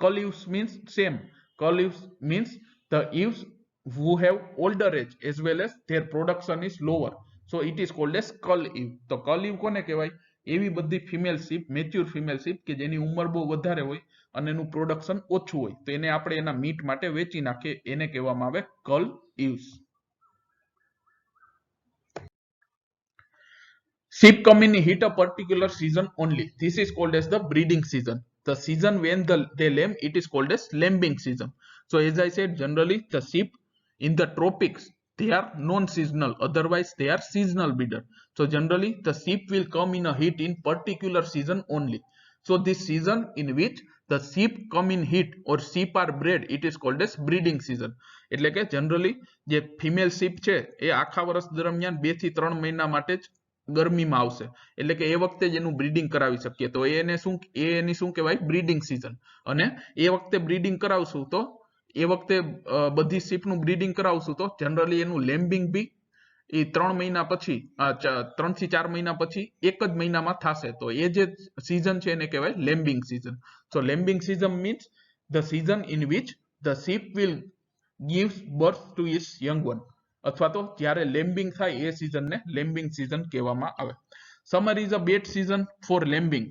Cull ewes means same. Cull ewes means the ewes who have older age as well as their production is lower. So it is called as cull ewe. તો cull ewe કોને કહેવાય? એવી બધી female sheep, mature female sheep કે જેની ઉંમર બહુ વધારે હોય અને એનું પ્રોડક્શન ઓછું હોય તો એને આપણે એના મીટ માટે વેચી નાખીએ એને કહેવામાં આવે cull ewes. Sheep come in heat a particular season only. This is called as the breeding season. The season when they lamb, it is called as lambing season. So as I said, generally the sheep in the tropics, they are non-seasonal, otherwise they are seasonal breeder. So generally the sheep will come in a heat in particular season only. So this season in which the sheep come in heat or sheep are bred, it is called as breeding season. એટલે કે generally જે female sheep છે એ આખા વર્ષ દરમિયાન 2 થી 3 મહિના માટે જ ગરમીમાં આવશે, એટલે કે એ વખતે જ એનું બ્રીડિંગ કરાવી શકીએ, તો એની શું કહેવાય, બ્રીડિંગ સીઝન. અને એ વખતે બ્રીડિંગ કરાવશું તો એ વખતે બધી શીપનું બ્રીડિંગ કરાવશું તો જનરલી એનું લેમ્બિંગ બી એ 3 મહિના પછી 3 થી 4 મહિના પછી એક જ મહિનામાં થશે, તો એ જે સીઝન છે એને કહેવાય lambing season. So lambing season means the season in which the sheep will gives birth to its young one, અથવા તો જ્યારે લેમ્બિંગ થાય એ સીઝનને લેમ્બિંગ સીઝન કહેવામાં આવે. Summer is a bad season for lambing.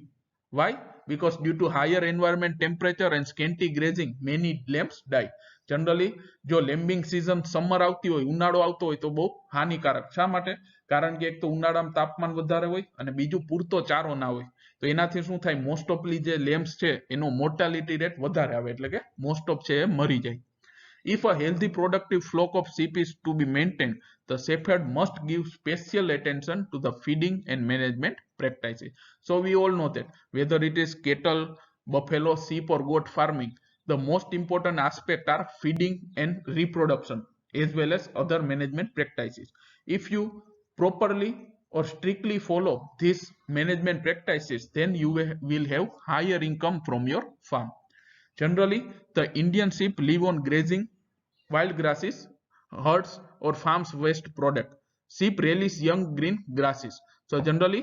Why? Because due to higher environment temperature and scanty grazing, many lambs die. Generally જો લેમ્બિંગ season summer આવતી હોય, ઉનાળો આવતો હોય તો બહુ હાનિકારક. શા માટે? કારણ કે એક તો ઉનાળામાં તાપમાન વધારે હોય અને બીજું પૂરતો ચારો ના હોય, તો એનાથી શું થાય, મોસ્ટ ઓફલી જે લેમ્સ છે એનો મોર્ટાલિટી રેટ વધારે આવે, એટલે કે મોસ્ટ ઓફ છે એ મરી જાય. If a healthy productive flock of sheep is to be maintained, the shepherd must give special attention to the feeding and management practices. So we all know that whether it is cattle, buffalo, sheep or goat farming, the most important aspect are feeding and reproduction as well as other management practices. If you properly or strictly follow these management practices, then you will have higher income from your farm. Generally, the Indian sheep live on grazing, wild grasses, herds or farms waste product. Sheep relish young green grasses. So generally,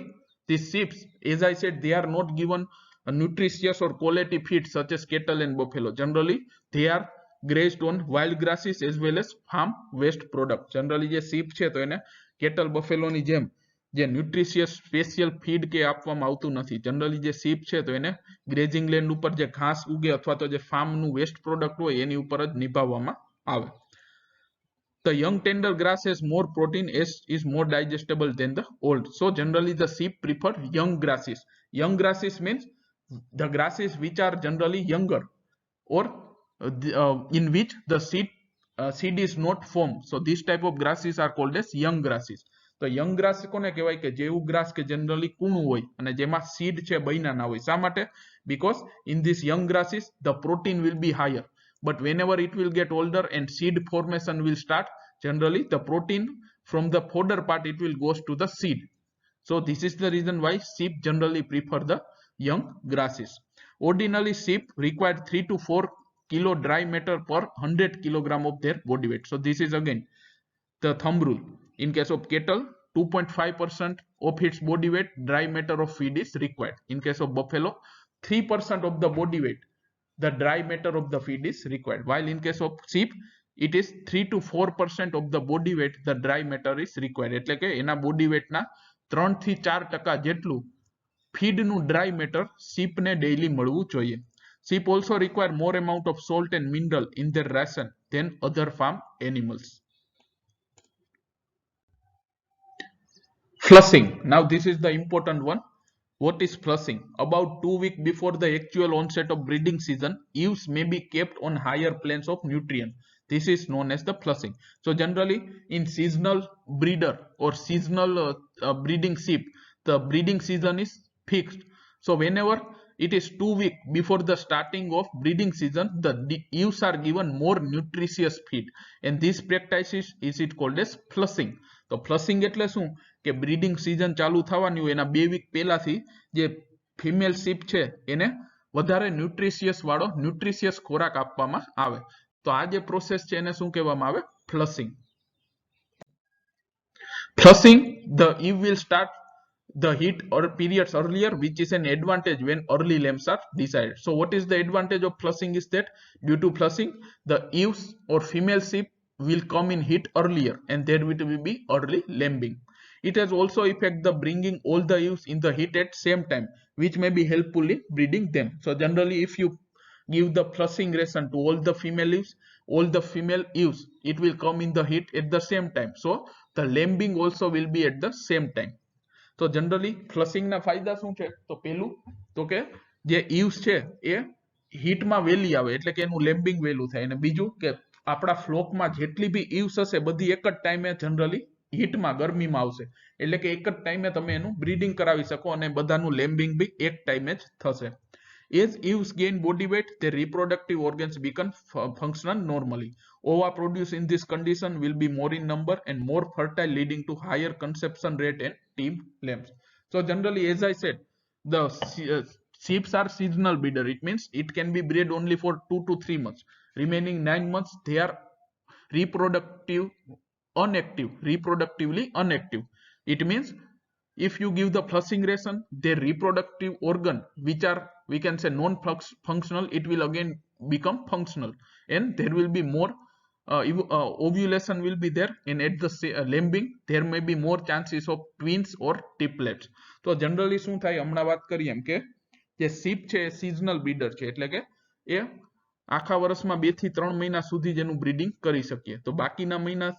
these sheep, as I said, they are not given a nutritious or quality feed such as cattle and buffalo. Generally, they are grazed on wild grasses as well as farm waste product. Generally, જે sheep છે તો એને cattle buffalo ની જેમ જે nutritious special feed કે આપવામાં આવતું નથી. જનરલી જે શીપ છે તો એને ગ્રેઝિંગ લેન્ડ ઉપર જે ઘાસ ઉગે અથવા તો જે ફાર્મનું વેસ્ટ પ્રોડક્ટ હોય એની ઉપર જ નિભાવવામાં આવે. The young tender grass has more protein as is more digestible than the old. So generally the sheep prefer young grasses. Young grasses means the grasses which are generally younger or in which the seed is not formed. So this type of grasses are called as young grasses. તો young grass કોને કહેવાય, કે જેવું grass કે generally કૂણું હોય અને જેમાં seed છે બૈના ના હોય. શા માટે? because in this young grasses the protein will be higher, but whenever it will get older and seed formation will start, generally the protein from the fodder part it will goes to the seed. So this is the reason why sheep generally prefer the young grasses. Ordinarily sheep require 3 to 4 kilo dry matter per 100 kilogram of their body weight. So this is again the thumb rule. In case of cattle, 2.5% of its body weight dry matter of feed is required. In case of buffalo, 3% of the body weight, the dry matter of the feed is required. While in case of sheep, it is 3 to 4% of the body weight, the dry matter is required. એટલે કે એના body weight ના 3 થી 4% જેટલું feed નું dry matter sheep ને daily મળવું જોઈએ. Sheep also require more amount of salt and mineral in their ration than other farm animals. Flushing. Now this is the important one. What is flushing? About 2 weeks before the actual onset of breeding season, ewes may be kept on higher planes of nutrient. This is known as the flushing. So generally in seasonal breeder or seasonal breeding sheep, the breeding season is fixed. So whenever it is 2 weeks before the starting of breeding season, the ewes are given more nutritious feed, and this practice is it called as flushing. તો flushing એટલે શું, કે breeding season ચાલુ થવાની હોય એના 2 week પહેલાથી જે ફિમેલ શીપ છે એને વધારે ન્યુટ્રિશિયસ ખોરાક આપવામાં આવે. તો આ જે પ્રોસેસ છે એને શું કહેવામાં આવે, flushing. Flushing, the ewe will start the heat or periods earlier, which is an advantage when early lambs are decided. So what is the advantage of flushing is that due to flushing, the ewes or female sheep will come in heat earlier and there will be early lambing. It has also effect the bringing all the ewes in the heat at same time, which may be helpful in breeding them. So generally if you give the flushing ration to all the female ewes, it will come in the heat at the same time. So the lambing also will be at the same time. તો generally ફ્લશિંગના ફાયદા શું છે? તો પેલું તો કે જે ઈવ્સ છે એ હીટમાં વહેલી આવે એટલે કે એનું લેમ્બિંગ વહેલું થાય, અને બીજું કે આપણા ફ્લોકમાં જેટલી બી ઈવ્સ હશે બધી એક જ ટાઈમે જનરલી હીટમાં ગરમીમાં આવશે, એટલે કે એક જ ટાઈમે તમે એનું બ્રીડિંગ કરાવી શકો અને બધાનું લેમ્બિંગ બી એક ટાઈમે જ થશે. As ewes gain body weight, their reproductive organs become functional normally. Ova produced in this condition will be more in number and more fertile, leading to higher conception rate and team lambs. So generally, as I said, the sheep are seasonal breeder. It means it can be bred only for 2 to 3 months. Remaining 9 months, they are reproductively inactive. It means if you give the flushing ration, their reproductive organ, which are we can say non-functional, it will again become functional, and there will be more ovulation will be there, and at the lambing there may be more chances of twins or triplets. તો generally શું થાય, હમણાં વાત કરીએ એમ કે જે sheep છે એ seasonal breeder છે, એટલે કે એ આખા વર્ષમાં 2 થી 3 મહિના સુધી જેનું બ્રીડિંગ કરી શકીએ, તો બાકીના મહિના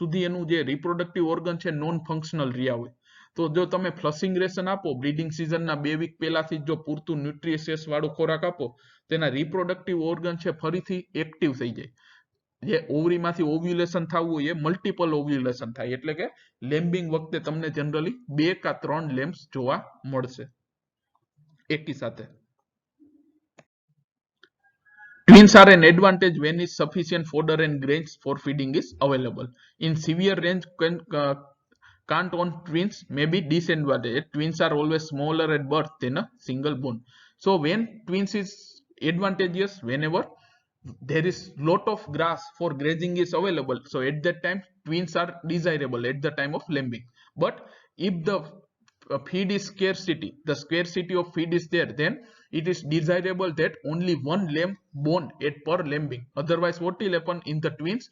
સુધી એનું જે રિપ્રોડક્ટિવ ઓર્ગન છે નોન ફંક્શનલ રહ્યા હોય. તો જો તમે ફ્લશિંગ રેશન આપો બ્રીડિંગ સિઝનના 2 વીક પહેલાથી, જો પૂરતું ન્યુટ્રિશિયસ વાળો ખોરાક આપો, તેના રિપ્રોડક્ટિવ ઓર્ગન છે ફરીથી એક્ટિવ થઈ જાય. જે ઓવરીમાંથી ઓવ્યુલેશન થવું હોય એ મલ્ટિપલ ઓવ્યુલેશન થાય, એટલે કે લેમ્બિંગ વખતે તમને જનરલી 2 કે 3 લેમ્બ્સ જોવા મળશે એકી સાથે. Twins are an advantage when is sufficient fodder and grains for feeding is available. In severe range can't own twins may be disadvantage. Twins are always smaller at birth than a single bone. So when twins is advantageous, whenever there is lot of grass for grazing is available, so at that time twins are desirable at the time of lambing. But if the feed is scarcity, the scarcity of feed is there, then it is desirable that only one lamb born at per lambing. Otherwise what will happen in the twins,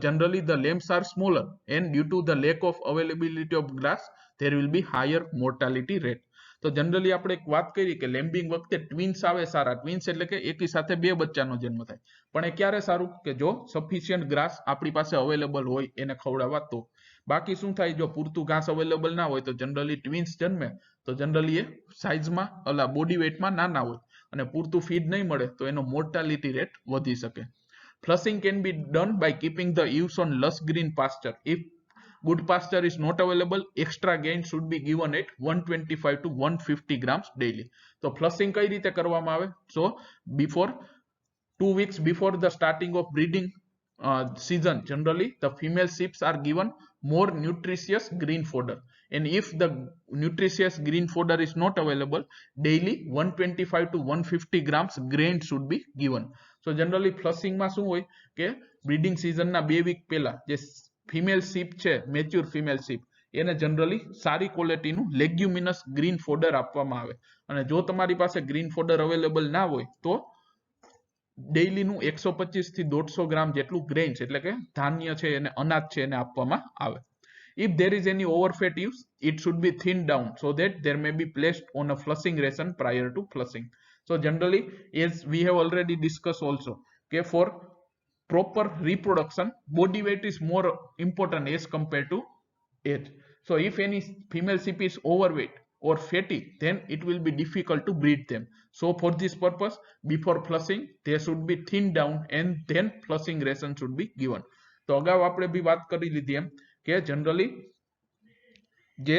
generally the lambs are smaller, and due to the lack of availability of grass there will be higher mortality rate. તો generally આપણે એક વાત કરી કે લેમ્બિંગ વખતે twins આવે સારા. Twins એટલે કે એકી સાથે 2 બચ્ચાનો જન્મ થાય, પણ એ ક્યારે સારું કે જો સફિશિયન્ટ ગ્રાસ આપણી પાસે અવેલેબલ હોય એને ખવડાવવા તો. બાકી શું થાય, જો પૂરતું ઘાસ અવેલેબલ ના હોય તો જનરલી ટ્વિન્સ જન્મે તો જનરલી એ સાઇઝમાં બોડી વેઇટમાં નાના હોય, અને પૂરતું ફીડ નહીં મળે તો એનો મોર્ટાલિટી રેટ વધી શકે. Flushing can be done by keeping the ewes on lush green pasture. If good pasture is not available, extra gain should be given at 125 to 150 grams daily. So flushing કઈ રીતે કરવામાં આવે? So before 2 weeks before the starting of breeding season, generally the female sheep are given more nutritious green fodder, and if the nutritious green fodder is not available, daily 125 to 150 grams grain should be given. So generally flushing માં શું હોય કે breeding સિઝનના 2 week પહેલા જે female ship છે, mature female ship, એને generally સારી ક્વોલિટીનું લેગ્યુમિનસ green fodder આપવામાં આવે, અને જો તમારી પાસે ગ્રીન ફોડર અવેલેબલ ના હોય તો ડેઈલીનું 125 થી 150 ગ્રામ જેટલું ગ્રેન્સ એટલે કે ધાન્ય છે એને અનાજ છે એને આપવામાં આવે. If there is any overfed ewes, it should be thinned down so that there may be placed on a flushing ration prior to flushing. So generally, as we have already discussed also, okay, for proper reproduction, body weight is more important as compared to age. So if any female sheep is overweight or fatty, then it will be difficult to breed them. So for this purpose, before flushing, they should be thinned down and then flushing ration should be given. તો અગાઉ આપણે બી વાત કરી લીધી એમ કે generally જે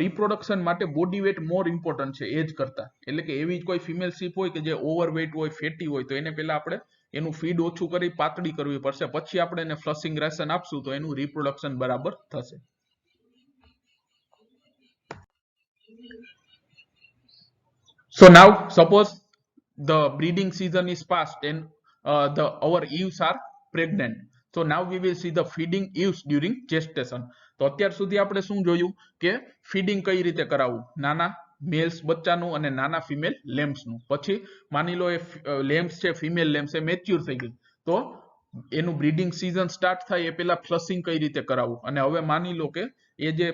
reproduction માટે body weight more important છે એજ કરતા, એટલે કે એવી કોઈ ફિમેલ શીપ હોય કે જે ઓવરવેટ હોય, ફેટી હોય, તો એને પહેલા આપણે એનું ફીડ ઓછું કરી પાતળી કરવી પડશે, પછી આપણે એને ફ્લશિંગ રેશન આપશું તો એનું રિપ્રોડક્શન બરાબર થશે. So now suppose the breeding season is past and our ewes are pregnant. So now we will see the feeding ewes during gestation. તો અત્યાર સુધી આપણે શું જોયું કે ફીડિંગ કઈ રીતે કરાવવું, નાના મેલ્સ બચ્ચાનું અને નાના ફિમેલ લેમ્પ્સનું. પછી માની લો એ લેમ્પ્સ છે, ફિમેલ લેમ્પ્સ એ મેચ્યોર થઈ ગઈ, તો એનું બ્રીડિંગ સીઝન સ્ટાર્ટ થાય એ પહેલા ફ્લશિંગ કઈ રીતે કરાવવું. અને હવે માની લો કે એ જે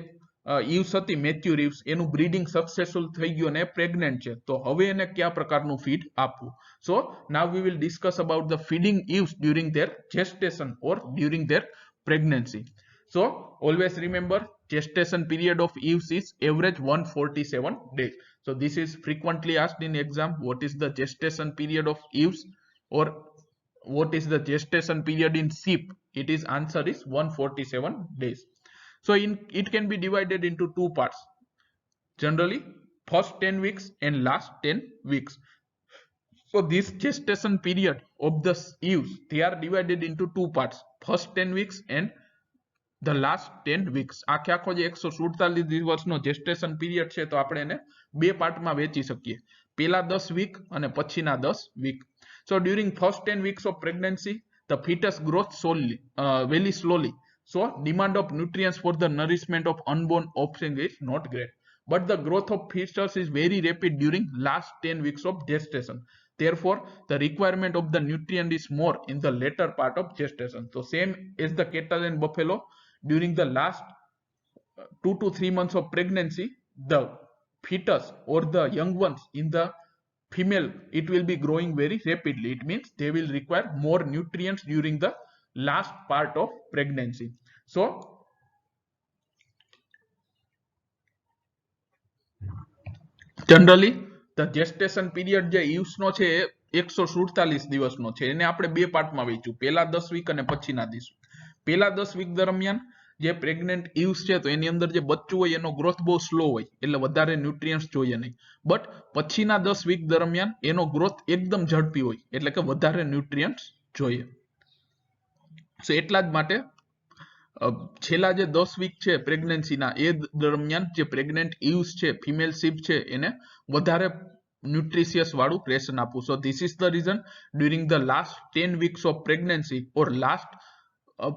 ઈવ્સ હતી મેચ્યોર ઈવ્સ, એનું બ્રીડિંગ સક્સેસફુલ થઈ ગયું અને પ્રેગ્નન્ટ છે, તો હવે એને કયા પ્રકારનું ફીડ આપવું. So now we will discuss about the feeding ewes during their gestation or during their pregnancy. So always remember, gestation period of ewes is average 147 days. So this is frequently asked in exam. What is the gestation period of ewes, or what is the gestation period in sheep? It is answer is 147 days. So it can be divided into two parts. Generally, first 10 weeks and last 10 weeks. So this gestation period of the ewes, they are divided into two parts. First 10 weeks and the last 10 weeks. આખે આખો જે 147 દિવસનો જેસ્ટેશન period છે તો આપણે એને બે પાર્ટમાં વહેંચી શકીએ. પહેલા 10 વીક અને પછીના 10 week. So during first 10 weeks of pregnancy, the fetus grows very slowly. So demand of nutrients for the nourishment of unborn offspring is not great. But the growth of fetus is very rapid during last 10 weeks of gestation. Therefore, the requirement of the nutrient is more in the later part of gestation. So same as the cattle and buffalo, during the last 2 to 3 months of pregnancy, the fetus or the young ones in the female, it will be growing very rapidly. It means they will require more nutrients during the last part of pregnancy. So generally the gestation period જે ewes નો છે 147 દિવસનો છે, એને આપણે બે પાર્ટમાં વહેંચ્યું, પહેલા 10 week અને પછીના 10 વીક. પહેલા 10 વીક દરમિયાન જે પ્રેગ્નેન્ટ ewes છે તો એની અંદર જે બચ્ચું હોય એનો ગ્રોથ બહુ સ્લો હોય, એટલે વધારે ન્યુટ્રિયન્ટ્સ જોઈએ નહીં. બટ પછીના 10 વીક દરમિયાન એનો ગ્રોથ એકદમ ઝડપી હોય, એટલે કે વધારે ન્યુટ્રિયન્ટ્સ જોઈએ. સો એટલા જ માટે છેલ્લા જે 10 વીક છે પ્રેગ્નન્સીના એ દરમિયાન જે પ્રેગ્નેન્ટ ewes છે, ફિમેલ શીપ છે, એને વધારે ન્યુટ્રિશિયસ વાળું રેશન આપવું. So this is the reason during the last 10 weeks of pregnancy or last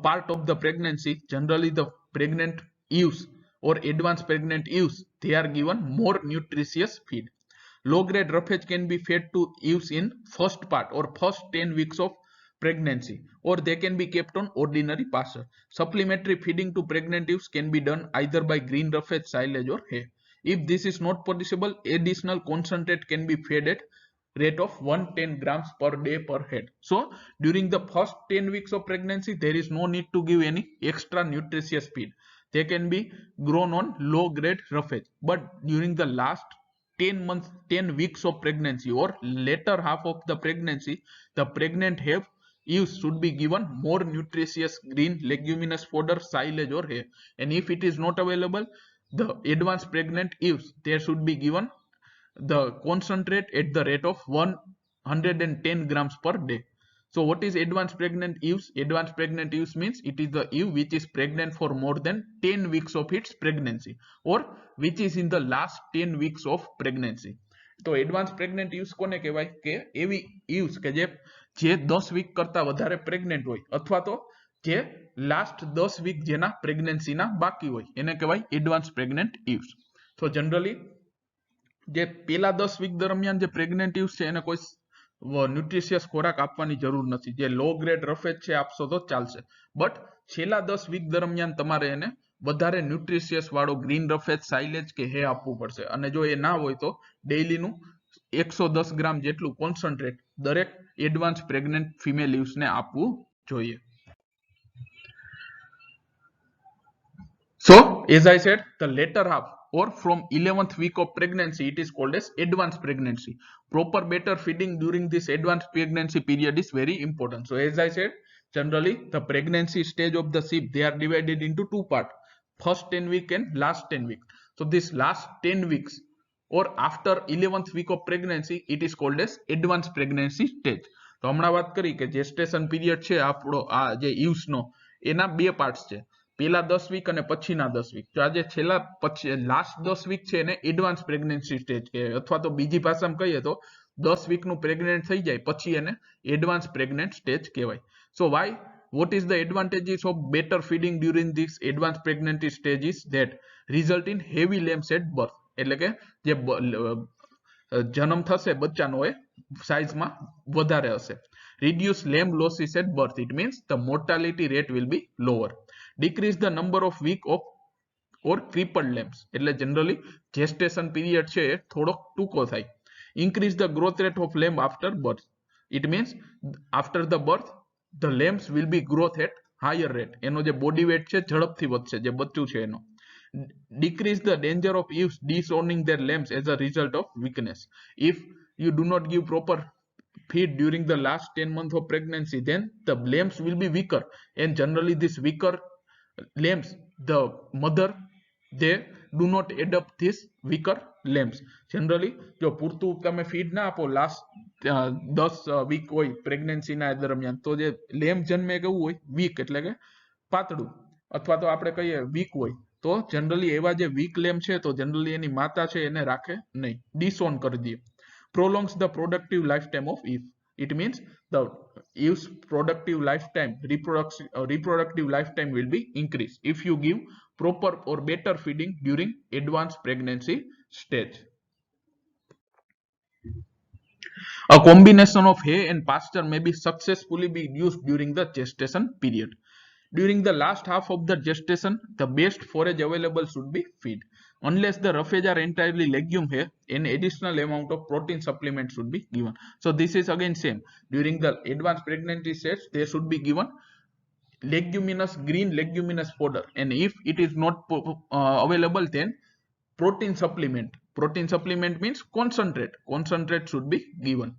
part of the pregnancy, generally the pregnant ewes or advanced pregnant ewes, they are given more nutritious feed. Low grade roughage can be fed to ewes in first part or first 10 weeks of pregnancy, or they can be kept on ordinary pasture. Supplementary feeding to pregnant ewes can be done either by green roughage, silage or hay. If this is not possible, additional concentrate can be fed at rate of 110 grams per day per head. So during the first 10 weeks of pregnancy, there is no need to give any extra nutritious feed. They can be grown on low grade roughage. But during the last 10 weeks of pregnancy or later half of the pregnancy, the pregnant ewes should be given more nutritious green leguminous fodder, silage or hay. And if it is not available, the advanced pregnant ewes, they should be given the concentrate at the rate of 110 grams per day. So what is advanced pregnant ewes? Advanced pregnant ewes means it is the ewe which is pregnant for more than 10 weeks of its pregnancy, or which is in the last 10 weeks of pregnancy. તો advanced pregnant ewes કોને કહેવાય? કે એવી ewes કે જે 10 week કરતા વધારે pregnant હોય, અથવા તો જે લાસ્ટ 10 વીક જેના પ્રેગ્નન્સીના બાકી હોય, એને કહેવાય advance pregnant ewes. So generally જે પેલા 10 વીક દરમિયાન જે પ્રેગ્નેન્ટ ewes છે એને કોઈ ન્યુટ્રિશિયસ ખોરાક આપવાની જરૂર નથી. જે લો ગ્રેડ રફેજ છે આપશો તો ચાલશે. બટ છેલ્લા 10 વીક દરમિયાન તમારે એને વધારે ન્યુટ્રિશિયસ વાળો ગ્રીન રફેજ, સાઇલેજ કે હે આપવું પડશે. અને જો એ ના હોય તો ડેઈલીનું 110 ગ્રામ જેટલું કોન્સન્ટ્રેટ દરેક એડવાન્સ પ્રેગ્નેન્ટ ફિમેલ ewes ને આપવું જોઈએ. So as I said, the later half or from 11th week of pregnancy, it is called as advanced pregnancy. Proper better feeding during this advanced pregnancy period is very important. So as I said, generally the pregnancy stage of the sheep, they are divided into two parts, first 10 week and last 10 week. So this last 10 weeks or after 11th week of pregnancy, it is called as advanced pregnancy stage. તો હમણાં વાત કરી કે જેસ્ટેશન period છે આપણો આ જે ewes નો, એના બે પાર્ટ્સ છે, પેલા 10 વીક અને પછીના 10 વીક. તો આજે છેલ્લા લાસ્ટ 10 વીક છે એને એડવાન્સ પ્રેગ્નન્સી સ્ટેજ કહેવાય, અથવા તો બીજી ભાષામાં કહીએ તો 10 વીકનું પ્રેગ્નેન્ટ થઈ જાય પછી એને એડવાન્સ પ્રેગ્નેન્ટ સ્ટેજ કહેવાય. સો Y, what is the advantages of better feeding during this advanced pregnancy stage is that result in heavy lambs at birth. એટલે કે જે જન્મ થશે બચ્ચાનો એ સાઇઝમાં વધારે હશે. Reduce lamb losses at birth. It means the mortality rate will be lower. Decrease the number of weak of or crippled lambs. એટલે generally gestation period છે થોડોક ટૂંકો થાય. Increase the growth rate of lamb after birth. It means after the birth the lambs will be growth at higher rate. એનો જે body weight છે ઝડપથી વધશે જે બચ્ચું છે એનો. decrease the danger of ewes disowning their lambs as a result of weakness. If you do not give proper feed during the last 10 months of pregnancy, then the lambs will be weaker, and generally this weaker lambs, the mother, they do not adopt this weaker lambs. Generally જો પૂરતું તમે feed ના આપો last 10 week હોય pregnancy ના દરમિયાન, તો જે લેમ્બ જન્મે કેવું હોય, વીક એટલે કે પાતળું, અથવા તો આપણે કહીએ વીક હોય, તો જનરલી એવા જે વીક લેમ્બ છે તો જનરલી એની માતા છે એને રાખે નહીં, ડિસઓન કરી દે. prolongs the productive lifetime of eve. It means the eve's productive lifetime, reproductive lifetime will be increased if you give proper or better feeding during advanced pregnancy stage. A combination of hay and pasture may be successfully be used during the gestation period. During the last half of the gestation, the best forage available should be feed. Unless the roughage are entirely legume hay, an additional amount of protein supplement should be given. So this is again same. During the advanced pregnancy stage, they should be given green leguminous fodder, and if it is not available, then protein supplement. Protein supplement means concentrate should be given.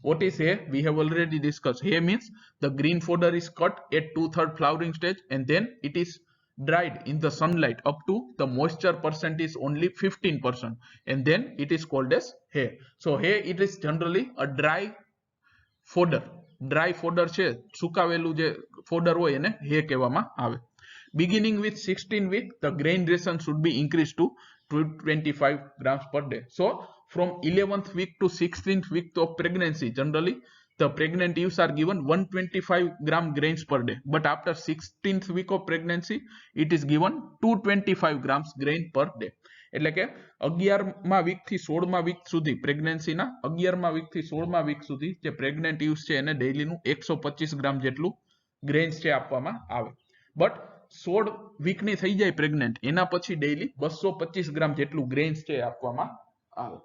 What is hay? We have already discussed. Hay means the green fodder is cut at 2/3 flowering stage, and then it is dried in the sunlight up to the moisture percent is only 15%, and then it is called as hay. So hay, it is generally a dry fodder. Dry fodder છે, સુકાવેલું જે fodder હોય એને hay કહેવામાં આવે. Beginning with 16 week, the grain ration should be increased to 225 grams per day. So from 11th week to 16th week of pregnancy, generally the pregnant ewes are given 125 gram grains per day, but after 16th week of pregnancy it is given 225 grams grain per day. એટલે કે 11મા week થી 16મા week સુધી, પ્રેગ્નન્સીના 11મા week થી 16મા week સુધી જે pregnant use છે એને ડેઈલીનું 125 ગ્રામ જેટલું ગ્રેન્સ છે આપવામાં આવે. બટ 16 વીકની થઈ જાય પ્રેગ્નન્ટ, એના પછી ડેઈલી 225 ગ્રામ જેટલું ગ્રેન્સ છે આપવામાં આવે.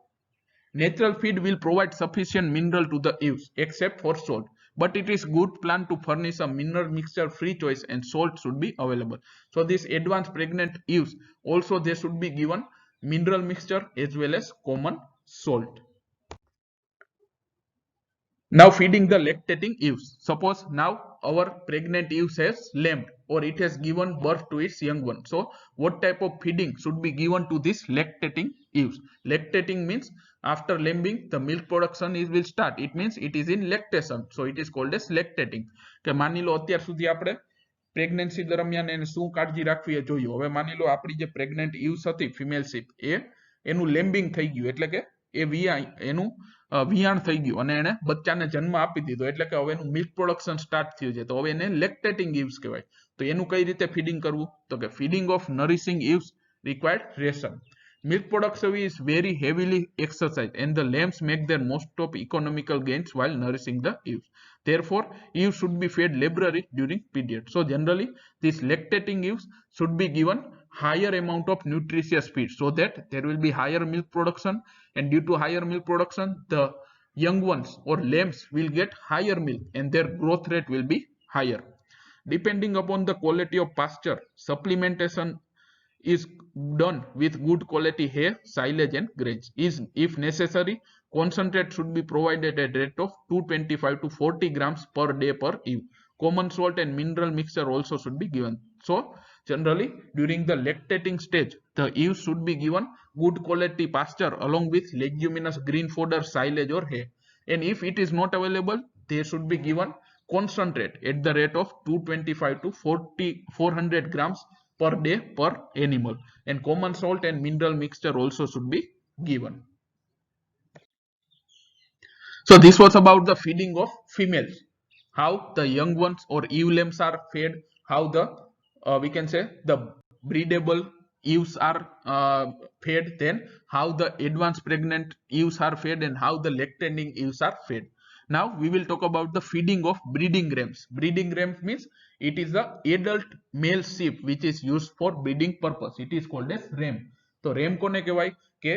Natural feed will provide sufficient mineral to the ewes except for salt, but it is good plan to furnish a mineral mixture free choice, and salt should be available. So this advanced pregnant ewes also they should be given mineral mixture as well as common salt. Now feeding the lactating ewes. Suppose now our pregnant ewes has lambed or it has given birth to its young one. So what type of feeding should be given to this lactating ewes? Lactating means after lambing the milk production will start. It means it is in lactation. So it is called as lactating. કે માની લો અત્યાર સુધી આપણે pregnancy દરમિયાન એને શું કાળજી રાખવી એ જોયું. હવે માની લો આપણી જે પ્રેગ્નન્ટ ewes હતી ફિમેલ શીપ, એનું લેમ્બિંગ થઈ ગયું, એટલે કે એ એનું વિયાણ થઈ ગયું અને એને બચ્ચાને જન્મ આપી દીધો, એટલે કે હવે એનું મિલ્ક પ્રોડક્શન સ્ટાર્ટ થયું છે, તો હવે એને લેક્ટેટિંગ ઈવ્સ કહેવાય. તો એનું કઈ રીતે ફીડિંગ કરવું? તો કે feeding of nourishing ewes required ration. Milk production is very heavily exercised, and the lambs make their most of economical gains while nourishing the ewes. Therefore, ewes should be fed liberally during period. So generally, these lactating ewes should be given higher amount of nutritious feed, so that there will be higher milk production, and due to higher milk production, the young ones or lambs will get higher milk, and their growth rate will be higher. Depending upon the quality of pasture, supplementation is done with good quality hay, silage and grains. If necessary, concentrate should be provided at a rate of 225 to 40 grams per day per ewe. Common salt and mineral mixture also should be given. So generally during the lactating stage, the ewes should be given good quality pasture along with leguminous green fodder, silage or hay. And if it is not available, they should be given concentrate at the rate of 225 to 400 grams per day per animal, and common salt and mineral mixture also should be given. So this was about the feeding of females, how the young ones or ewe lambs are fed, how the we can say the breedable ewes are fed, then how the advanced pregnant ewes are fed, and how the lactating ewes are fed. Now we will talk about the feeding of breeding rams. Breeding rams means it is the adult male sheep which is used for breeding purpose. It is called as ram. તો ram કોને કહેવાય? કે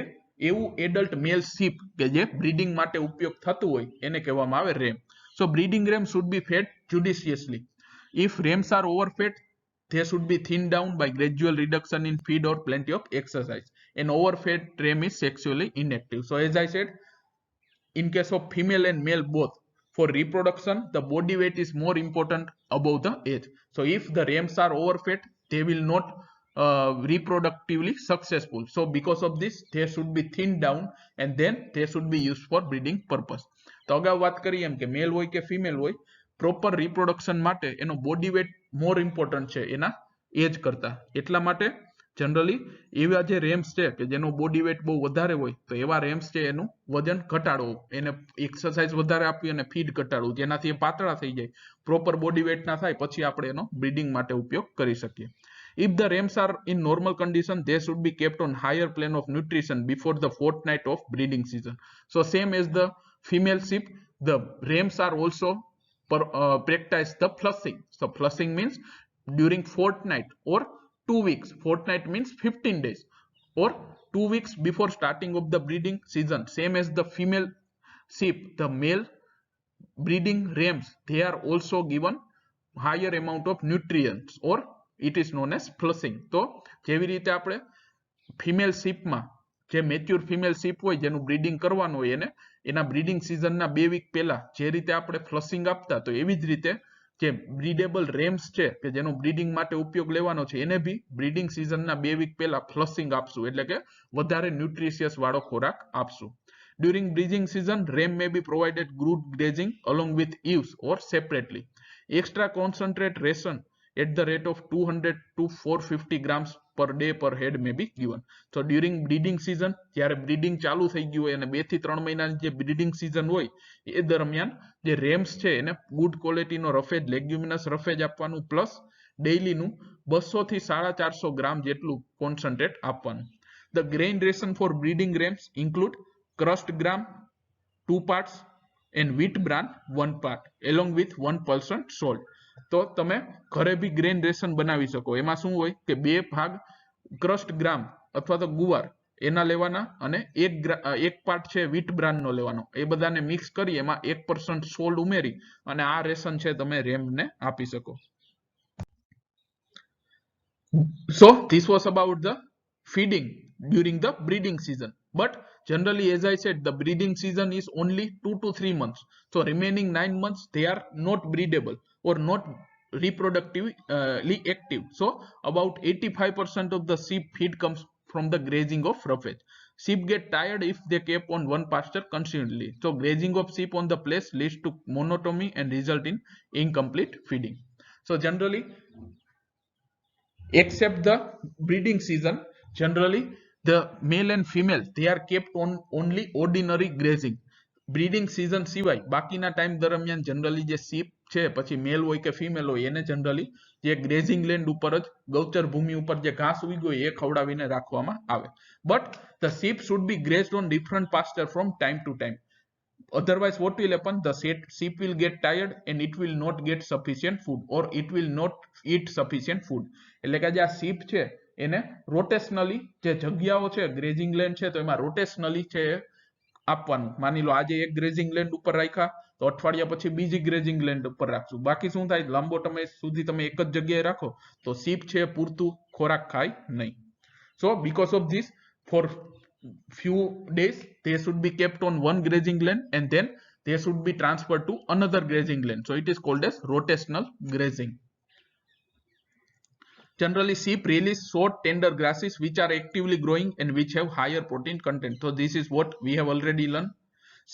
એવું adult male sheep કે જે breeding માટે ઉપયોગ થતું હોય એને કહેવામાં આવે ram. So breeding ram should be fed judiciously. If rams are overfed, they should be thinned down by gradual reduction in feed or plenty of exercise. An overfed ram is sexually inactive. So as I said, in case of female and male both, for reproduction the body weight is more important above the age. So if the rams are overfed, they will not reproductively successful. So because of this they should be thinned down and then they should be used for breeding purpose. તો અગાઉ વાત કરી એમ કે મેલ હોય કે female હોય, proper reproduction માટે એનો બોડી વેટ મોર ઇમ્પોર્ટન્ટ છે એના એજ કરતા. એટલા માટે જનરલી એવા જે રેમ્સ છે કે જેનો બોડી વેટ બહુ વધારે હોય તો એવા રેમ્સ છે એનું વજન ઘટાડવું, એને એક્સરસાઇઝ વધારે આપવી અને ફીડ ઘટાડવું, જેનાથી એ પાતળા થઈ જાય, પ્રોપર બોડી વેટ ના થાય, પછી આપણે એનો બ્રીડિંગ માટે ઉપયોગ કરી શકીએ. If the rams are in normal condition, they should be kept on higher plane of nutrition before the fortnight of breeding season. So same as the female sheep, the rams are also practice the flushing. So flushing means during fortnight or 2 weeks. Fortnight means 15 days or 2 weeks before starting of the breeding season. Same as the female sheep, the male breeding rams, they are also given higher amount of nutrients or it is known as flushing. તો જેવી રીતે આપણે female શીપમાં જે mature female ship હોય જેનું breeding કરવાનું હોય એને એના બ્રીડિંગ સિઝનના 2 વીક પહેલા જે રીતે આપણે ફ્લશિંગ આપતા, તો એવી જ રીતે જે બ્રીડેબલ રેમ્સ છે કે જેનો બ્રીડિંગ માટે ઉપયોગ લેવાનો છે એને બી બ્રીડિંગ સિઝનના 2 વીક પહેલા ફ્લશિંગ આપશું, એટલે કે વધારે ન્યુટ્રિશિયસ વાળો ખોરાક આપશું. During breeding season, ram may be provided good grazing along with ewes or separately. Extra concentrate ration at the rate of 200 to 450 grams per day per head may be given. So during breeding season, જ્યારે breeding ચાલુ થઈ ગયું હોય અને 2 થી 3 મહિનાની જે breeding season હોય એ દરમિયાન જે રેમ્સ છે એને ગુડ ક્વોલિટીનો રફેજ, લેગ્યુમિનસ રફેજ આપવાનું, પ્લસ ડેઇલીનું 200 થી 450 ગ્રામ જેટલું કોન્સન્ટ્રેટ આપવાનું. The grain ration for breeding rams include crushed gram 2 parts and wheat bran 1 part along with 1% salt. તો તમે ઘરે બી ગ્રેન રેશન બનાવી શકો. એમાં શું હોય કે 2 ભાગ ક્રસ્ટ ગ્રામ અથવા તો ગુવાર એના લેવાના અને 1 પાર્ટ છે વ્હીટ બ્રાન નો લેવાનો. એ બધાને મિક્સ કરી એમાં 1% સોલ્ટ ઉમેરી અને આ રેશન છે તમે રેમને આપી શકો. So this was about the feeding during the breeding season. But generally, as I said, the breeding season is only 2 to 3 months. So remaining 9 months, they are not breedable or not reproductively active. So about 85% of the sheep feed comes from the grazing of roughage. Sheep get tired if they keep on one pasture continually. So grazing of sheep on the place leads to monotony and result in incomplete feeding. So generally, except the breeding season, generally the male and female they are kept on only ordinary grazing. Breeding season સિવાય બાકીના time દરમિયાન generally જે ship છે પછી મેલ હોય કે female હોય એને જનરલી જે ગ્રેઝિંગ લેન્ડ ઉપર જ ગૌચર ભૂમિ ઉપર જે ઘાસ ઉગ્યું હોય એ ખવડાવીને રાખવામાં આવે. But the sheep should be grazed on different pasture from time to time. Otherwise what will happen, the sheep will get tired and it will not get sufficient food or it will not eat sufficient food. એટલે કે જે આ ship છે એને રોટેશનલી જે જગ્યાઓ છે grazing land છે તો એમાં રોટેશનલી છે આપવાનું. માની લો આજે એક ગ્રેઝિંગ લેન્ડ ઉપર રાખ્યા તો અઠવાડિયા પછી બીજી ગ્રેઝિંગ લેન્ડ ઉપર રાખશું. બાકી શું થાય, લાંબો સમય સુધી તમે એક જ જગ્યાએ રાખો તો શીપ છે પૂરતું ખોરાક ખાય નહીં. So because of this, for few days they should be kept on one grazing land and then they should be transferred to another grazing land. So it is called as rotational grazing. Generally sheep release short tender grasses which are actively growing and which have higher protein content. So this is what we have already learned.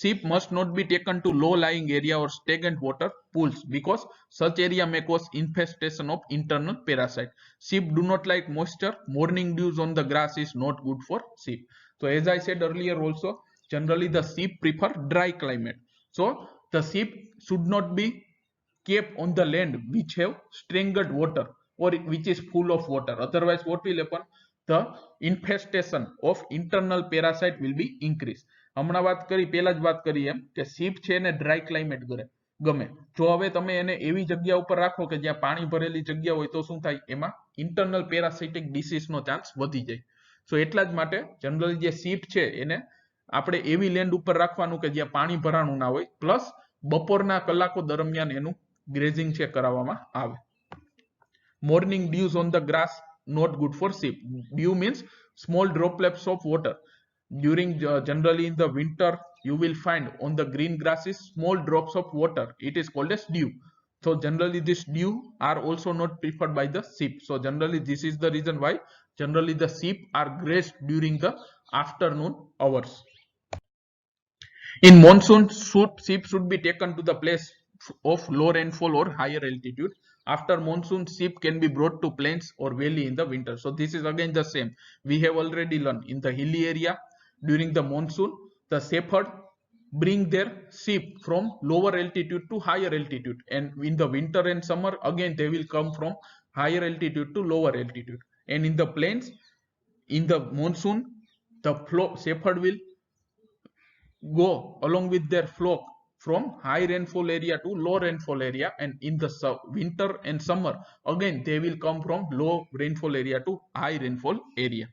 Sheep must not be taken to low lying area or stagnant water pools because such area may cause infestation of internal parasite. Sheep do not like moisture. Morning dews on the grass is not good for sheep. So as I said earlier also, generally the sheep prefer dry climate. So the sheep should not be kept on the land which have stagnant water or which is full of water. Otherwise what will happen, the infestation of internal parasite will be increased. હમણાં વાત કરી પહેલા જ વાત કરી એમ કે ship છે એને ડ્રાય ક્લાઇમેટ ગમે. જો હવે તમે એને એવી જગ્યા ઉપર રાખો કે જ્યાં પાણી ભરેલી જગ્યા હોય તો શું થાય, એમાં ઇન્ટરનલ પેરાસાઇટિક ડિસીઝ નો ચાન્સ વધી જાય. સો એટલા જ માટે જનરલી જે શીપ છે એને આપણે એવી લેન્ડ ઉપર રાખવાનું કે જ્યાં પાણી ભરાણું ના હોય, પ્લસ બપોરના કલાકો દરમિયાન એનું ગ્રેઝિંગ છે કરાવવામાં આવે. Morning dews on the grass, not good for sheep. Dew means small droplets of water. During generally in the winter, you will find on the green grasses small drops of water. It is called as dew. So generally this dew are also not preferred by the sheep. So generally this is the reason why generally the sheep are grazed during the afternoon hours. In monsoon, sheep should be taken to the place of low rainfall or higher altitude. After monsoon, sheep can be brought to plains or valley in the winter. So this is again the same. We have already learned in the hilly area during the monsoon, the shepherd bring their sheep from lower altitude to higher altitude, and in the winter and summer again they will come from higher altitude to lower altitude. And in the plains, in the monsoon, the shepherd will go along with their flock from high rainfall area to low rainfall area, and in the winter and summer again they will come from low rainfall area to high rainfall area.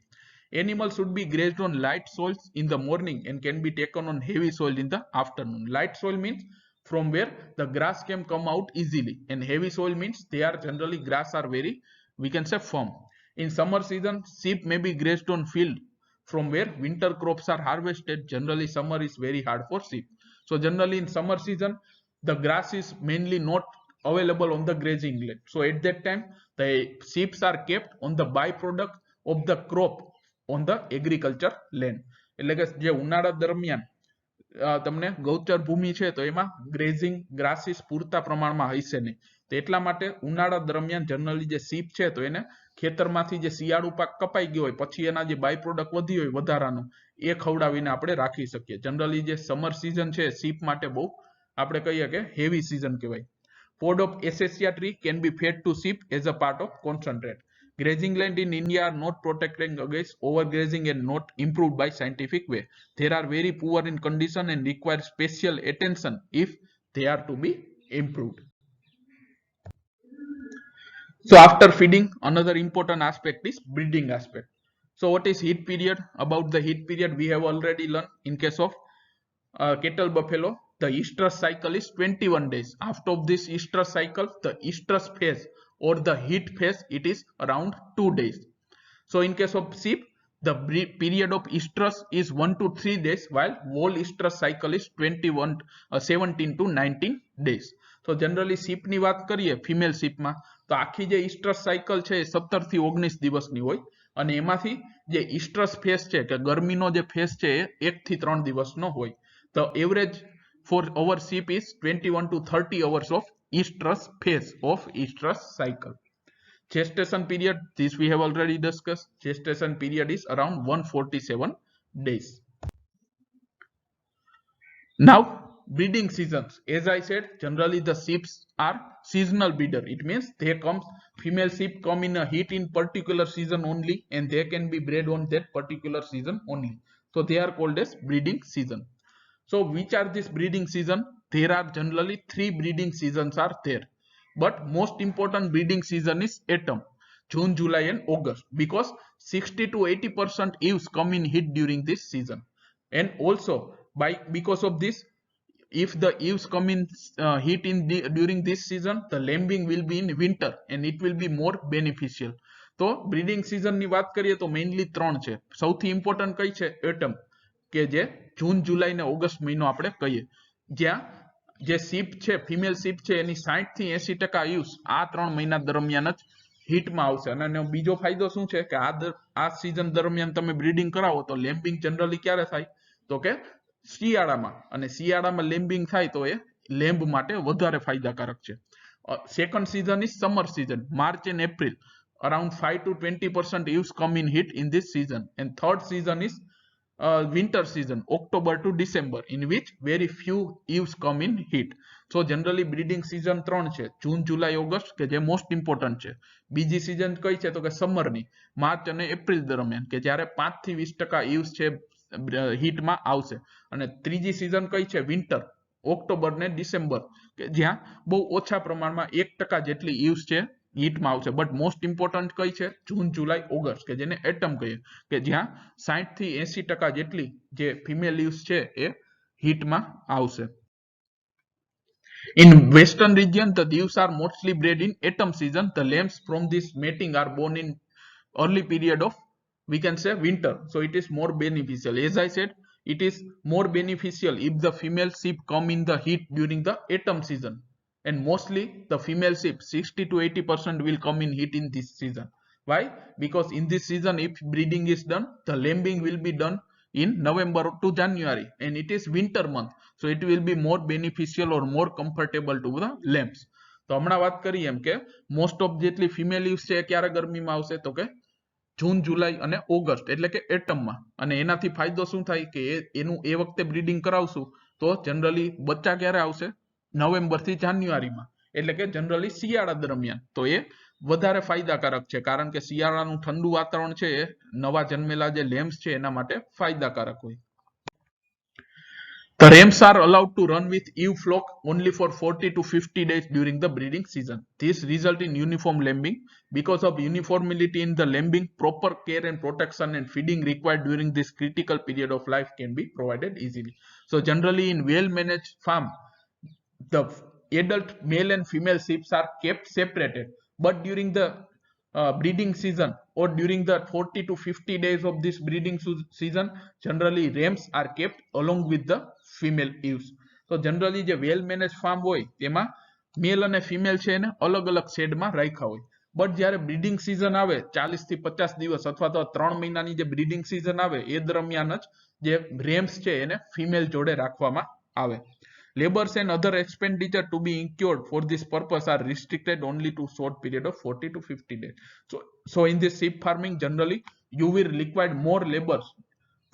Animals should be grazed on light soils in the morning and can be taken on heavy soil in the afternoon. Light soil means from where the grass can come out easily, and heavy soil means they are generally grass are very, we can say, firm. In summer season, sheep may be grazed on field from where winter crops are harvested. Generally summer is very hard for sheep. So generally in summer season, the grass is mainly not available on the grazing land. So at that time the sheep are kept on the byproduct of the crop on the agriculture land. એટલે કે જે ઉનાળા દરમિયાન તમને ગૌચર ભૂમિ છે તો એમાં grazing ગ્રાસીસ પૂરતા પ્રમાણમાં હશે નહીં, તો એટલા માટે ઉનાળા દરમિયાન જનરલી જે sheep છે તો એને ખેતરમાંથી જે શિયાળુ પાક કપાઈ ગયો હોય પછી એના જે બાય પ્રોડક્ટ વધી હોય વધારાનું એ ખવડાવીને આપણે રાખી શકીએ. જનરલી જે સમર સીઝન છે sheep માટે બહુ આપણે કહીએ કે હેવી સીઝન કહેવાય. Pod of acacia tree can be fed to sheep as a part of concentrate. Grazing land in India are not protected against overgrazing and not improved by scientific way. They are very poor in condition and require special attention if they are to be improved. So after feeding, another important aspect is breeding aspect. So what is heat period? About the heat period, we have already learned in case of cattle buffalo, the estrus cycle is 21 days. After this estrus cycle, the estrus phase or the heat phase, it is around 2 days. So in case of sheep, the period of estrus is 1 to 3 days, while whole estrus cycle is 17 to 19 days. So generally sheep ની વાત કરીએ female sheep માં તો આખી જે estrus cycle છે 17 થી 19 દિવસની હોય, અને એમાંથી જે estrus phase છે કે ગરમીનો જે phase છે એ 1 થી 3 દિવસનો હોય. The average for our sheep is 21 to 30 hours of estrus phase of estrus cycle. Gestation period, this we have already discussed. Gestation period is around 147 days. Now breeding seasons, as I said, generally the sheep are seasonal breeder. It means they come, female sheep come in a heat in particular season only, and they can be bred on that particular season only. So they are called as breeding season. So which are this breeding season? There are generally 3 breeding seasons are there, but most important breeding season is autumn, June, July and August, because 60 to 80% ewes come in heat during this season. And also because of this, if the ewes come in heat during this season, the lambing will be in winter and it will be more beneficial. તો breeding સિઝનની વાત કરીએ તો mainly 3 છે. સૌથી important કઈ છે? Autumn, કે જે જૂન, જુલાઈ ને ઓગસ્ટ મહિનો આપણે કહીએ, જ્યાં જે શીપ છે, ફિમેલ શીપ છે, એની 60 થી 80% यूज આ 3 મહિના દરમિયાન જ હીટમાં આવશે. અને બીજો ફાયદો શું છે કે આ સીઝન દરમિયાન તમે બ્રીડિંગ કરાવો તો લેમ્બિંગ જનરલી ક્યારે થાય? તો કે શિયાળામાં, અને શિયાળામાં લેમ્બિંગ થાય તો એ લેમ્બ માટે વધારે ફાયદાકારક છે. Second season is summer season, March and April. Around 5 to 20% ewes come in heat in this season. And third season is winter season, October to December, in which very few ewes come in heat. So generally breeding season 3 છે, જૂન, જુલાઈ, August, કે જે most important છે. બીજી season કઈ છે? તો કે સમરની, March અને એપ્રિલ દરમિયાન, કે જ્યારે 5 થી 20% ewes છે હીટમાં આવશે. અને ત્રીજી સીઝન કઈ છે? વિન્ટર, ઓક્ટોબર ને ડિસેમ્બર, કે જ્યાં બહુ ઓછા પ્રમાણમાં 1% જેટલી ewes છે હીટમાં આવશે. બટ મોસ્ટ ઇમ્પોર્ટન્ટ કઈ છે? જૂન, જુલાઈ, ઓગસ્ટ, કે જેને એટમ કહીએ, કે જ્યાં 60 થી 80% જેટલી જે ફિમેલ ewes છે એ હીટમાં આવશે. In western region, the ewes are mostly bred in autumn season. The lambs from this mating are born in early period of, we can say, winter. So it is more beneficial. As I said, it is more beneficial if the female sheep come in the heat during the autumn season. And mostly the female sheep 60 to 80% will come in heat in this season. Why? Because in this season, if breeding is done, the lambing will be done in November to January, and it is winter month, so it will be more beneficial or more comfortable to the lambs. તો હમણાં વાત કરી એમ કે most of જેટલી female ઈવ્સ છે ક્યારે ગરમીમાં આવશે તો કે જૂન જુલાઈ અને ઓગસ્ટ એટલે કે એટમમાં, અને એનાથી ફાયદો શું થાય કે એનું એ વખતે બ્રીડિંગ કરાવશું તો જનરલી બચ્ચા ક્યારે આવશે નવેમ્બર થી જાન્યુઆરીમાં, એટલે કે જનરલી શિયાળા દરમિયાન. તો એ વધારે ફાયદાકારક છે કારણ કે શિયાળાનું ઠંડુ વાતાવરણ છે એ નવા જન્મેલા જે લેમ્સ છે એના માટે ફાયદાકારક હોય. The rams are allowed to run with ewe flock only for 40 to 50 days during the breeding season. This results in uniform lambing. Because of uniformity in the lambing, proper care and protection and feeding required during this critical period of life can be provided easily. So generally in well-managed farm, the adult male and female sheep are kept separated, but during the breeding season or during the 40 to 50 days of this breeding season, generally rams are kept along with the female ewes. So generally જે well managed farm હોય તેમાં મેલ અને female છે એને અલગ અલગ શેડમાં રાખ્યા હોય, બટ જ્યારે બ્રીડિંગ સિઝન આવે 40 થી 50 દિવસ અથવા તો 3 મહિનાની જે બ્રીડિંગ સિઝન આવે એ દરમિયાન જ જે રેમ્સ છે એને ફિમેલ જોડે રાખવામાં આવે. Labors and other expenditure to be incurred for this purpose are restricted only to short period of 40 to 50 days. So in this sheep farming, generally you will require more labors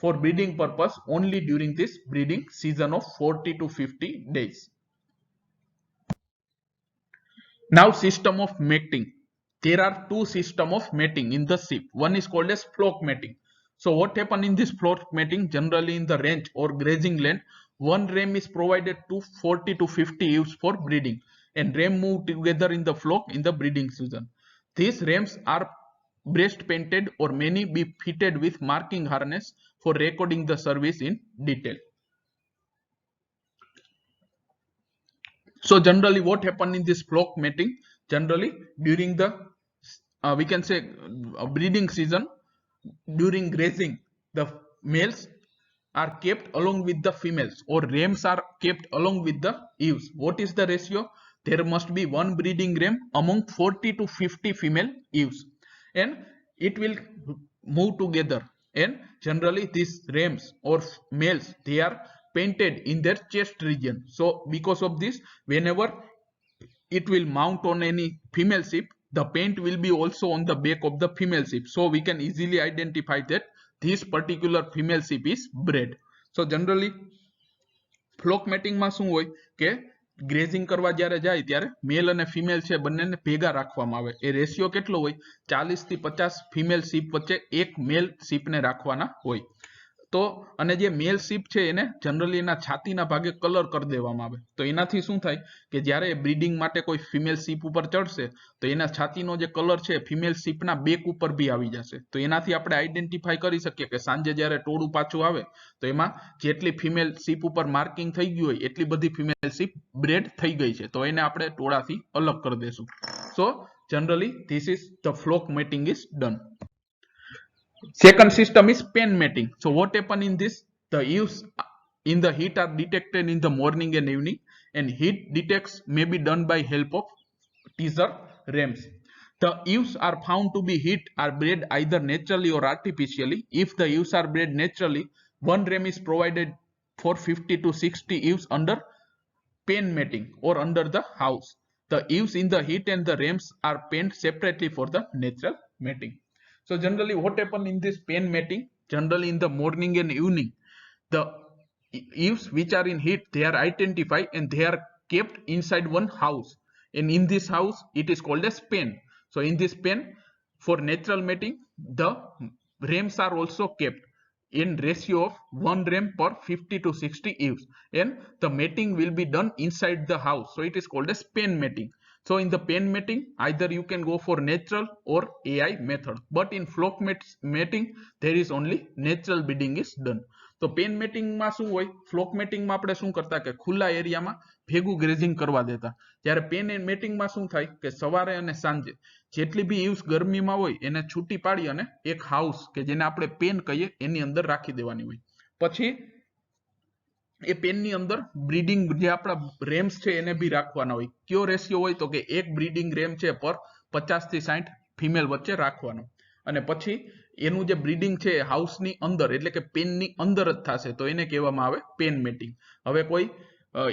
for breeding purpose only during this breeding season of 40 to 50 days. Now system of mating. There are two systems of mating in the sheep. One is called as flock mating. So what happens in this flock mating? Generally in the range or grazing land, one ram is provided to 40 to 50 ewes for breeding, and ram move together in the flock in the breeding season. These rams are breast painted or many be fitted with marking harness for recording the service in detail. So generally what happened in this flock mating? Generally during the we can say breeding season, during grazing, the males are kept along with the females, or rams are kept along with the ewes. What is the ratio? There must be one breeding ram among 40 to 50 female ewes, and it will move together. And generally these rams or males, they are painted in their chest region. So because of this, whenever it will mount on any female sheep, the paint will be also on the back of the female sheep, so we can easily identify that this particular female sheep is bred. So generally flock mating માં શું હોય કે grazing કરવા જ્યારે જાય ત્યારે મેલ અને female છે બંનેને ભેગા રાખવામાં આવે. એ રેશિયો કેટલો હોય? 40 થી 50 ફિમેલ શીપ વચ્ચે એક મેલ શીપને રાખવાના હોય. તો અને જે મેલ શીપ છે એને જનરલી એના છાતીના ભાગે કલર કરી દેવામાં આવે. તો એનાથી શું થાય કે જ્યારે બ્રીડિંગ માટે કોઈ ફિમેલ શીપ ઉપર ચડશે તો એના છાતીનો જે કલર છે ફિમેલ શીપના બેક ઉપર બી આવી જશે. તો એનાથી આપણે આઈડેન્ટિફાઈ કરી શકીએ કે સાંજે જ્યારે ટોળું પાછું આવે તો એમાં જેટલી ફિમેલ શીપ ઉપર માર્કિંગ થઈ ગયું હોય એટલી બધી ફિમેલ શીપ બ્રેડ થઈ ગઈ છે, તો એને આપણે ટોળાથી અલગ કરી દેશું. સો generally this is the flock mating is done. Second system is pen mating. So what happen in this? The ewes in the heat are detected in the morning and evening, and heat detects may be done by help of teaser rams. The ewes are found to be heat are bred either naturally or artificially. If the ewes are bred naturally, one ram is provided for 50 to 60 ewes under pen mating or under the house. The ewes in the heat and the rams are penned separately for the natural mating. So generally what happen in this pen mating? Generally in the morning and evening, the ewes which are in heat, they are identified and they are kept inside one house, and in this house it is called as pen. So in this pen, for natural mating, the rams are also kept in ratio of 1 ram per 50 to 60 ewes, and the mating will be done inside the house, so it is called as pen mating. So in the pen mating, either you can go for natural or AI method, but in flock mating there is only natural breeding is done. તો pen matting માં શું હોય, flock matting માં આપણે શું કરતા કે ખુલ્લા એરિયામાં ભેગું ગ્રેઝિંગ કરવા દેતા, જ્યારે પેન મેટિંગ માં શું થાય કે સવારે અને સાંજે જેટલી બી ઈવ્સ ગરમીમાં હોય એને છૂટી પાડી અને એક હાઉસ કે જેને આપણે પેન કહીએ એની અંદર રાખી દેવાની હોય. પછી એ પેનની અંદર બ્રીડિંગ જે આપણા રેમ્સ છે એને બી રાખવાના હોય. કયો રેશિયો હોય તો કે એક બ્રીડિંગ રેમ છે પર 50 થી 60 ફિમેલ વચ્ચે રાખવાનો. અને પછી એનું જે બ્રીડિંગ છે હાઉસની અંદર એટલે કે પેનની અંદર જ થશે, તો એને કહેવામાં આવે પેન મેટિંગ. હવે કોઈ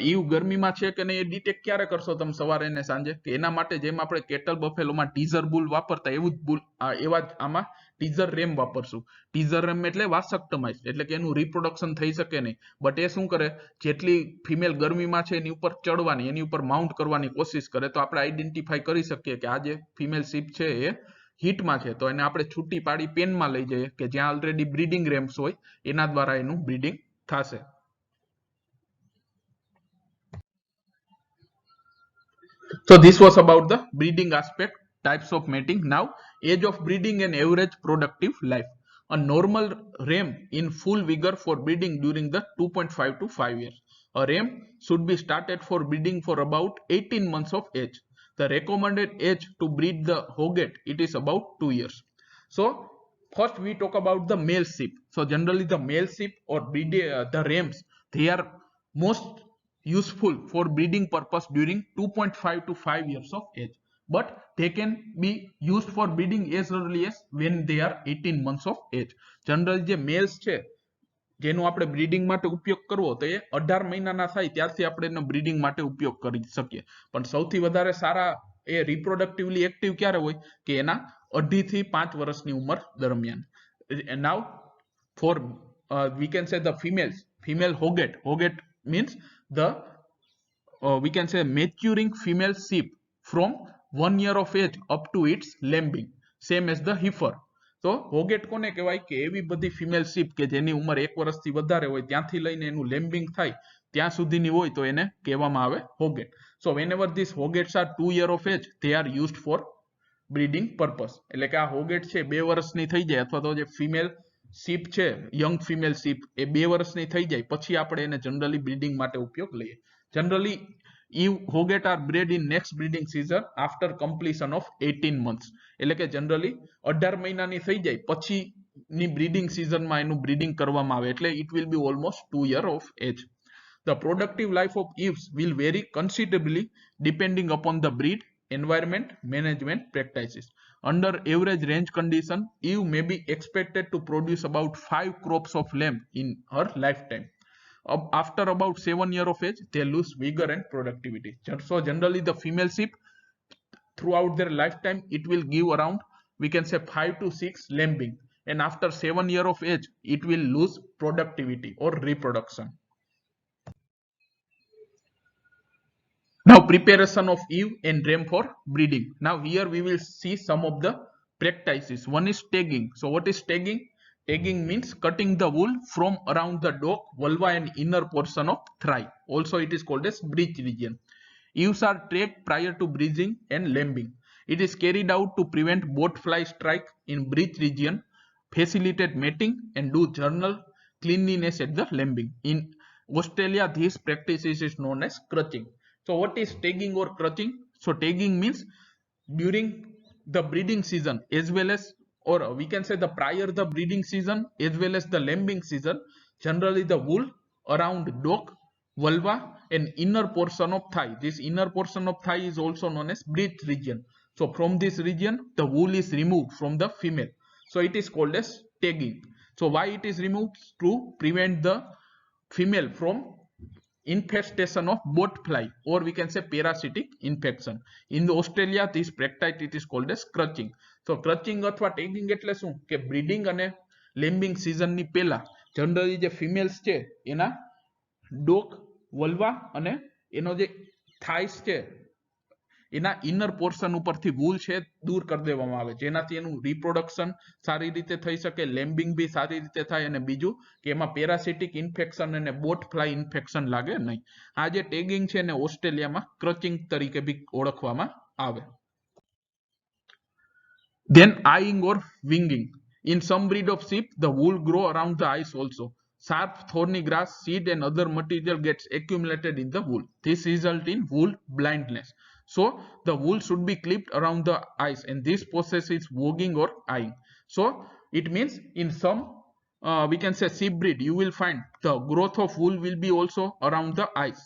ઈવ ગરમીમાં છે કે નહીં એ ડિટેક્ટ ક્યારે કરશો તમે, સવારે અને સાંજે, કે એના માટે જેમ આપણે કેટલ બફેલોમાં ટીઝર બુલ વાપરતા એવું જ બુલ એવા જ આમાં ટીઝર રેમ વાપરશું. ટીઝર રેમ એટલે વાસક્ટમાઇઝ એટલે કે એનું રિપ્રોડક્શન થઈ શકે નહીં, બટ એ શું કરે જેટલી ફિમેલ ગરમીમાં છે એની ઉપર ચડવાની, એની ઉપર માઉન્ટ કરવાની કોશિશ કરે, તો આપણે આઈડેન્ટિફાઈ કરી શકીએ કે આ જે ફિમેલ શીપ છે એ હીટમાં છે, તો એને આપણે છૂટી પાડી પેનમાં લઈ જઈએ કે જ્યાં ઓલરેડી બ્રીડિંગ રેમ્સ હોય એના દ્વારા એનું બ્રીડિંગ થશે. So this was about the breeding aspect, types of mating. Now, age of breeding and average productive life. A normal ram in full vigor for breeding during the 2.5 to 5 years. A ram should be started for breeding for about 18 months of age. The recommended age to breed the hogget, it is about 2 years. So first we talk about the male sheep. So generally the male sheep or the rams, they are most useful for breeding purpose during 2.5 to 5 years of age, but they can be used for breeding as early as when they are 18 months of age. Generally જે males છે જેનું આપણે breeding માટે ઉપયોગ કરવો તો એ 18 મહિનાના થાય ત્યારથી આપણે એનો બ્રીડિંગ માટે ઉપયોગ કરી શકીએ, પણ સૌથી વધારે સારા એ રિપ્રોડક્ટિવલી એક્ટિવ ક્યારે હોય કે એના 2.5 થી 5 વર્ષની ઉંમર દરમિયાન. Now for we can say the female hogget means the we can say maturing female sheep from 1 year of age up to its lambing, same as the heifer. તો હોગેટ કોને કહેવાય કે એવી બધી ફિમેલ શીપ કે જેની ઉંમર 1 વર્ષથી વધારે હોય ત્યાંથી લઈને એનું લેમ્બિંગ થાય ત્યાં સુધીની હોય તો એને કહેવામાં આવે હોગેટ. સો whenever these hoggets are 2 year of age they are used for breeding purpose. એટલે કે આ હોગેટ છે 2 વર્ષની થઈ જાય અથવા તો જે ફિમેલ શીપ છે યંગ ફિમેલ શીપ એ 2 વર્ષની થઈ જાય પછી આપણે એને જનરલી બ્રીડિંગ માટે ઉપયોગ લઈએ. Generally, hogget are bred in next breeding season after completion of 18 months. એટલે કે generally 18 મહિનાની થઈ જાય પછીની breeding season માં એનું breeding કરવામાં આવે એટલે it will be almost 2 year of age. The productive life of ewes will vary considerably depending upon the breed, environment, management practices. Under average range condition, ewe may be expected to produce about 5 crops of lamb in her lifetime. After about 7 years of age, they lose vigor and productivity. So generally the female sheep throughout their lifetime, it will give around, we can say 5 to 6 lambing. And after 7 years of age, it will lose productivity or reproduction. Now preparation of ewe and ram for breeding. Now here we will see some of the practices. One is tagging. So what is tagging? Tagging means cutting the wool from around the dog, vulva and inner portion of thigh. Also it is called as breech region. Ewes are tagged prior to breeding and lambing. It is carried out to prevent boat fly strike in breech region, facilitate mating and do general cleanliness at the lambing. In Australia, this practice is known as crutching. So what is tagging or crutching? So tagging means during the breeding season as well as, or we can say the prior the breeding season as well as the lambing season, generally the wool around dog, vulva and inner portion of thigh. This inner portion of thigh is also known as breech region. So from this region the wool is removed from the female. So it is called as tagging. So why it is removed? To prevent the female from infestation of boat fly or we can say parasitic infection. In Australia this practice it is called as crutching. So crutching અથવા tagging એટલે શું કે breeding અને લેમ્બિંગ સિઝનની પહેલા generally જે females છે એના ડોક, વલ્વા અને એનો જે થાઇસ છે એના ઇનર પોર્શન ઉપરથી વૂલ છે દૂર કરી દેવામાં આવે, જેનાથી એનું રિપ્રોડક્શન સારી રીતે થઈ શકે, લેમ્બિંગ બી સારી રીતે થાય, અને બીજું કે એમાં પેરાસિટિક ઇન્ફેક્શન અને બોટ ફ્લાય ઇન્ફેક્શન લાગે નહીં. આ જે ટેગિંગ છે એને ઓસ્ટ્રેલિયામાં ક્રચિંગ તરીકે બી ઓળખવામાં આવે. Then eyeing or winging. In some breed of sheep, the wool grow around the eyes also. Sharp thorny grass, seed and other material gets accumulated in the wool. This results in wool blindness. So the wool should be clipped around the eyes, and this process is wogging or eyeing. So it means in some we can say sheep breed, you will find the growth of wool will be also around the eyes.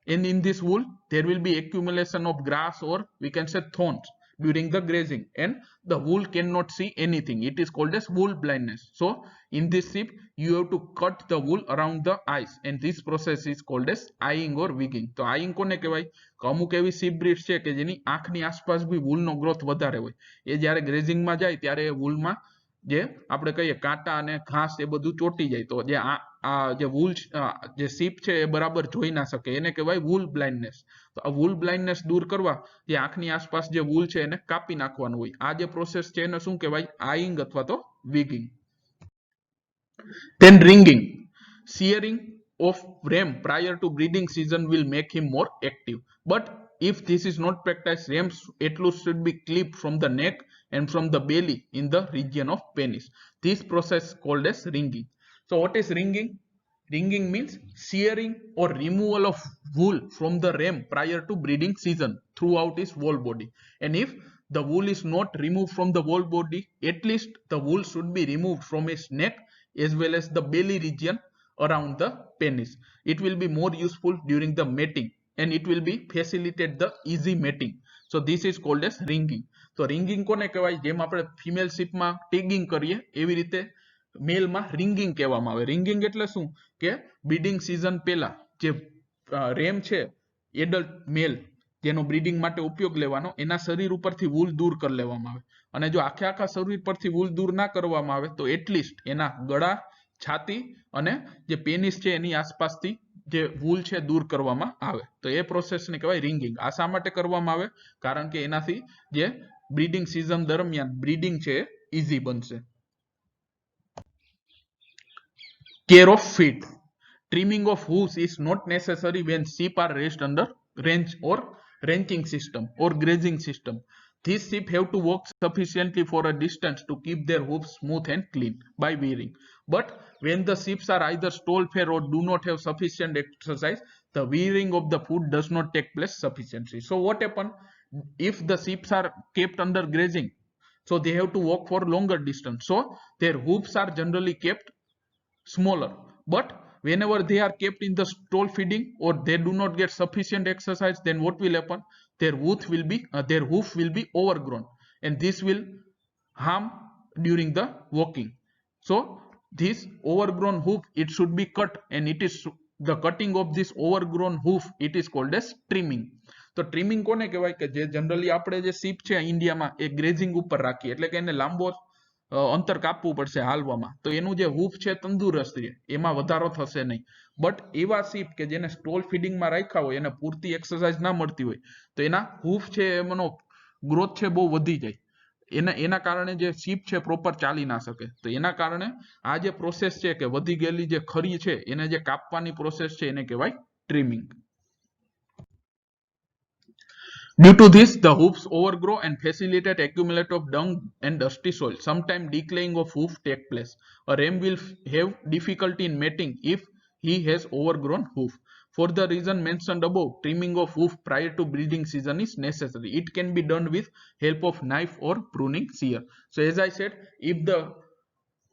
And in this wool, there will be accumulation of grass or we can say thorns during the grazing, and the wool cannot see anything. It is called as wool blindness. So in this sheep, you have to cut the wool around the eyes, and this process is called as eyeing or wigging. तो eyeing કોને કહેવાય? અમુક એવી sheep breed છે કે જેની આંખની આસપાસ બી wool નો growth વધારે હોય. એ જ્યારે grazing માં જાય ત્યારે wool માં જે આપણે કહીએ કાંટા અને ઘાસ એ બધું ચોટી જાય, તો જે વૂલ જે સીપ છે એ બરાબર જોઈ ના શકે, એને કહેવાય વૂલ બ્લાઇન્ડનેસ. તો આ વૂલ બ્લાઇન્ડનેસ દૂર કરવા જે આંખની આસપાસ જે વૂલ છે એને કાપી નાખવાનું હોય. આ જે પ્રોસેસ છે એને શું કહેવાય? આઈંગ અથવા તો વિગિંગ. Then ringing. Shearing of ram prior to breeding season will make him more active. But if this is not practiced, rams at least should be clipped from the neck and from the belly in the region of penis. This process called as ringing. So what is ringing? Ringing means shearing or removal of wool from the ram prior to breeding season throughout his whole body. And if the wool is not removed from the whole body, at least the wool should be removed from his neck as well as the belly region around the penis. It will be more useful during the mating, and it will be facilitate the easy mating. So this is called as ringing. તો ringing કોને કહેવાય? જેમ આપણે female શીપમાં tagging કરીએ એવી રીતે મેલમાં ringing કહેવામાં આવે. રિંગિંગ એટલે શું? કે બ્રીડિંગ સિઝન પહેલા જે રેમ છે એડલ્ટ મેલ જેનો બ્રીડિંગ માટે ઉપયોગ લેવાનો, એના શરીર ઉપરથી વૂલ દૂર કરી લેવામાં આવે. અને જો આખે આખા શરીર પરથી વૂલ દૂર ના કરવામાં આવે તો એટલીસ્ટ એના ગળા, છાતી અને જે પેનિસ છે એની આસપાસથી જે વૂલ છે દૂર કરવામાં આવે. તો એ પ્રોસેસને કહેવાય રિંગિંગ. આ શા માટે કરવામાં આવે? કારણ કે એનાથી જે બ્રીડિંગ સિઝન દરમિયાન બ્રીડિંગ છે ઈઝી બનશે. Care of feet. Trimming of hooves is not necessary when sheep are raised under range or ranching system or grazing system. These sheep have to walk sufficiently for a distance to keep their hooves smooth and clean by wearing. But when the sheep are either stall-fed or do not have sufficient exercise, the wearing of the foot does not take place sufficiently. So what happens if the sheep are kept under grazing? So they have to walk for longer distance. So their hooves are generally kept smaller. But whenever they are kept in the stall feeding or they do not get sufficient exercise, then what will happen? Their hoof will be overgrown, and this will harm during the walking. So this overgrown hoof, it should be cut, and it is the cutting of this overgrown hoof, it is called as trimming. તો trimming કોને કહેવાય? કે જે generally આપણે જે ship છે ઇન્ડિયામાં એ grazing ઉપર રાખીએ, એટલે કે એને લાંબો અંતર કાપવું પડશે હાલવામાં, તો એનું જે હૂફ છે તંદુરસ્ત રહે, એમાં વધારો થશે નહીં. બટ એવા શીપ કે જેને સ્ટોલ ફીડિંગમાં રાખ્યા હોય, એને પૂરતી એક્સરસાઇઝ ના મળતી હોય, તો એના હૂફ છે એનો ગ્રોથ છે બહુ વધી જાય, એના કારણે જે શીપ છે પ્રોપર ચાલી ના શકે. તો એના કારણે આ જે પ્રોસેસ છે કે વધી ગયેલી જે ખરી છે એને જે કાપવાની પ્રોસેસ છે એને કહેવાય trimming. Due to this, the hoofs overgrow and facilitate accumulation of dung and dusty soil. Sometimes decaying of hoof take place. A ram will have difficulty in mating if he has overgrown hoof. For the reason mentioned above, trimming of hoof prior to breeding season is necessary. It can be done with help of knife or pruning shear. So as I said, if the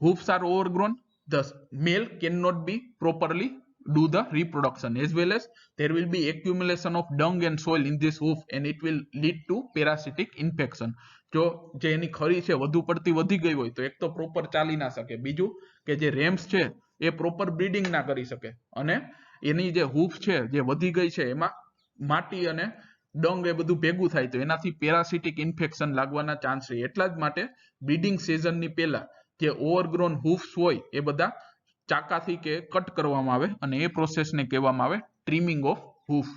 hoofs are overgrown, the male cannot be properly do the reproduction, as well as there will be accumulation of dung and soil in this hoof, and it will lead to parasitic infection. જો જે એની ખરી છે વધુ પડતી વધી ગઈ હોય તો એક તો પ્રોપર ચાલી ના શકે, બીજું કે જે રેમ્સ છે એ પ્રોપર બ્રીડિંગ ના કરી શકે, અને એની જે હૂફ છે જે વધી ગઈ છે એમાં માટી અને ડંગ એ બધું ભેગું થાય તો એનાથી પેરાસિટિક ઇન્ફેક્શન લાગવાના ચાન્સ રહે. એટલા જ માટે બ્રીડિંગ સિઝનની પહેલા જે ઓવરગ્રોન હૂફ્સ હોય એ બધા ચાકાથી કે કટ કરવામાં આવે, અને એ પ્રોસેસને કહેવામાં આવે trimming of hoof.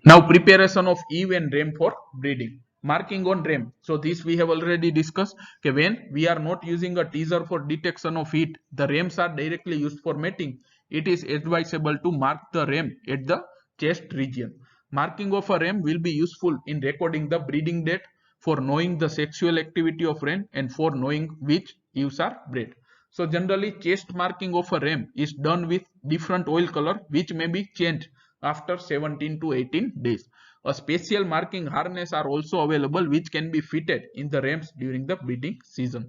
Now preparation of eave and ram for breeding. Marking on ram. So this we have already discussed. Okay, when we are not using a teaser for detection of heat, the rams are directly used for mating. It is advisable to mark the ram at the chest region. Marking of a ram will be useful in recording the breeding date, for knowing the sexual activity of ram, and for knowing which ewes are bred. So generally chest marking of a ram is done with different oil color, which may be changed after 17 to 18 days. A special marking harness are also available, which can be fitted in the rams during the breeding season.